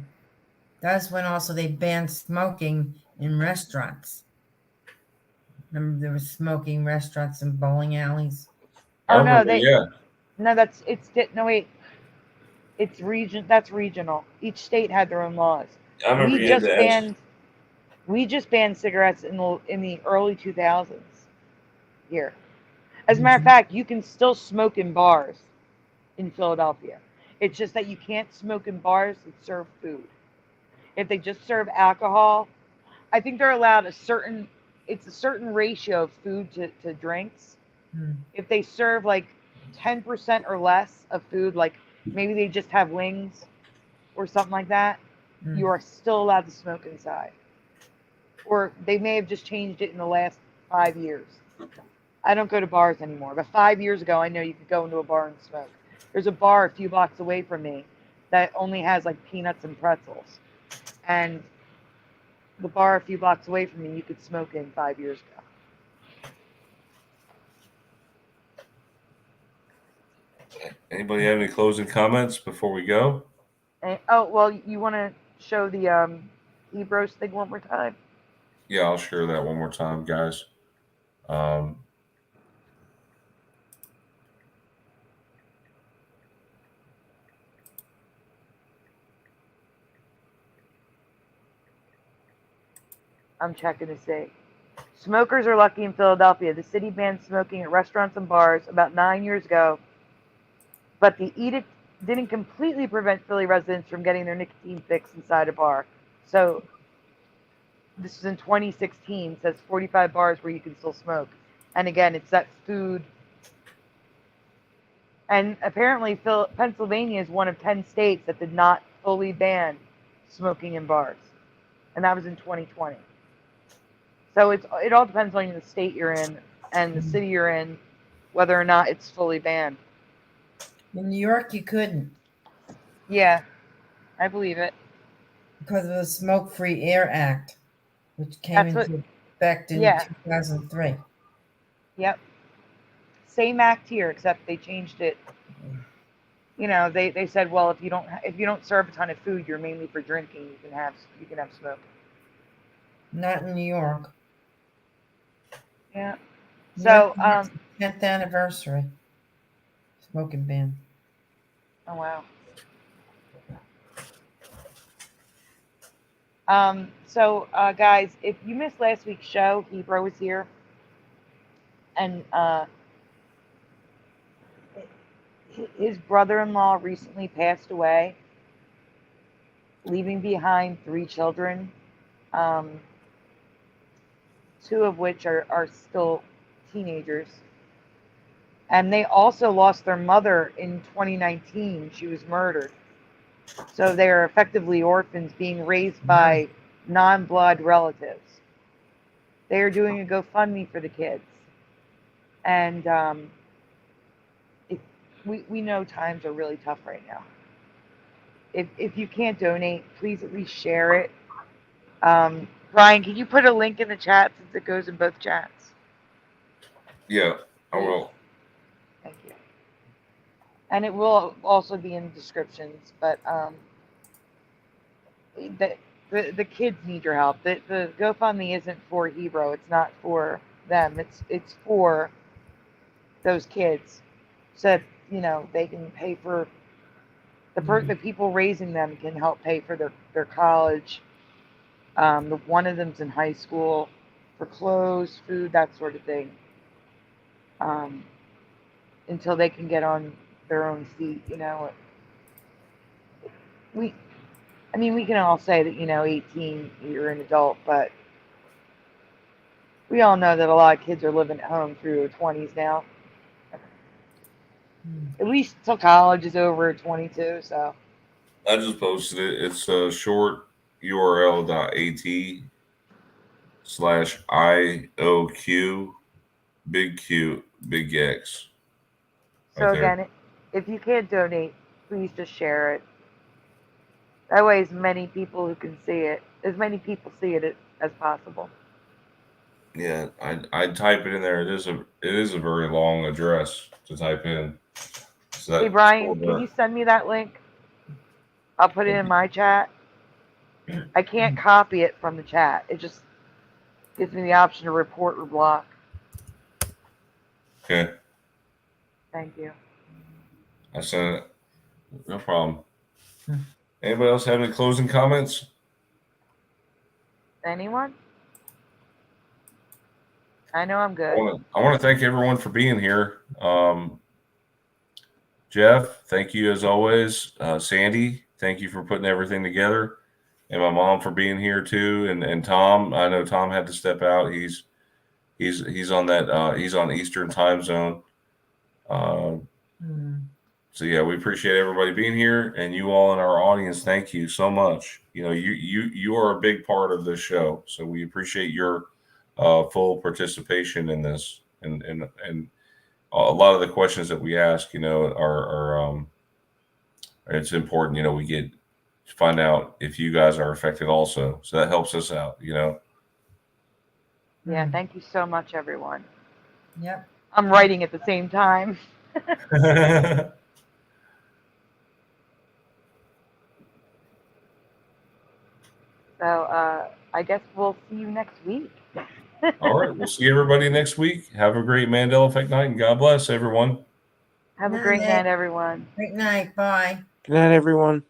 That's when also they banned smoking in restaurants. Remember there was smoking restaurants and bowling alleys? Oh no, it's regional. Each state had their own laws. I remember you had to ask. We just banned cigarettes in the early 2000s here. As a matter of fact, you can still smoke in bars in Philadelphia. It's just that you can't smoke in bars that serve food. If they just serve alcohol, I think they're allowed it's a certain ratio of food to drinks. If they serve like 10% or less of food, like maybe they just have wings or something like that, you are still allowed to smoke inside. Or they may have just changed it in the last 5 years. I don't go to bars anymore, but 5 years ago, I know you could go into a bar and smoke. There's a bar a few blocks away from me that only has like peanuts and pretzels. And the bar a few blocks away from me, you could smoke in 5 years ago. Anybody have any closing comments before we go? And, oh, well, you want to show the Hebrews thing one more time? Yeah, I'll share that one more time, guys. I'm checking to see. Smokers are lucky in Philadelphia. The city banned smoking at restaurants and bars about 9 years ago, but the edict didn't completely prevent Philly residents from getting their nicotine fix inside a bar. So this is in 2016. It says 45 bars where you can still smoke. And again, it's that food. And apparently Pennsylvania is one of 10 states that did not fully ban smoking in bars. And that was in 2020. So it all depends on the state you're in and the city you're in, whether or not it's fully banned. In New York, you couldn't. Yeah, I believe it. Because of the Smoke-Free Air Act, which came into effect in 2003. Yep. Same act here, except they changed it. You know, they said, well, if you don't serve a ton of food, you're mainly for drinking. You can have smoke. Not in New York. Yeah. So 10th anniversary smoking ban. Oh wow. So guys, if you missed last week's show, Hebrew was here, and his brother-in-law recently passed away, leaving behind 3 children, 2 of which are still teenagers. And they also lost their mother in 2019. She was murdered. So they are effectively orphans being raised by non-blood relatives. They are doing a GoFundMe for the kids. And we know times are really tough right now. If you can't donate, please at least share it. Brian, can you put a link in the chat since it goes in both chats? Yeah, I will. Thank you. And it will also be in descriptions, but the kids need your help. The GoFundMe isn't for Hebrew. It's not for them. It's for those kids, so that, you know, they can pay for the people raising them can help pay for their college. One of them's in high school for clothes, food, that sort of thing. Until they can get on their own feet, you know. We can all say that, you know, 18, you're an adult, but we all know that a lot of kids are living at home through their 20s now. At least till college is over at 22, so. I just posted it. It's a short URL.at/IOQ big Q big X. So again, if you can't donate, please just share it. That way, as many people who can see it, as possible. Yeah, I type it in there. It is a very long address to type in. So Hey Brian, can you send me that link? I'll put it in my chat. I can't copy it from the chat. It just gives me the option to report or block. Okay. Thank you. I sent it. No problem. Anybody else have any closing comments? Anyone? I know I'm I good. want to thank everyone for being here. Jeff, thank you as always. Sandy, thank you for putting everything together, and my mom for being here too. And Tom, I know Tom had to step out. He's on that. He's on Eastern time zone. So yeah, we appreciate everybody being here, and you all in our audience. Thank you so much. You know, you are a big part of this show, so we appreciate your full participation in this. And a lot of the questions that we ask, you know, are it's important. You know, we get to find out if you guys are affected also, so that helps us out. You know. Yeah, thank you so much, everyone. Yep. I'm writing at the same time. So I guess we'll see you next week. All right, we'll see everybody next week. Have a great Mandela Effect night, and God bless everyone. Have a great night, everyone. Great night. Bye. Good night, everyone.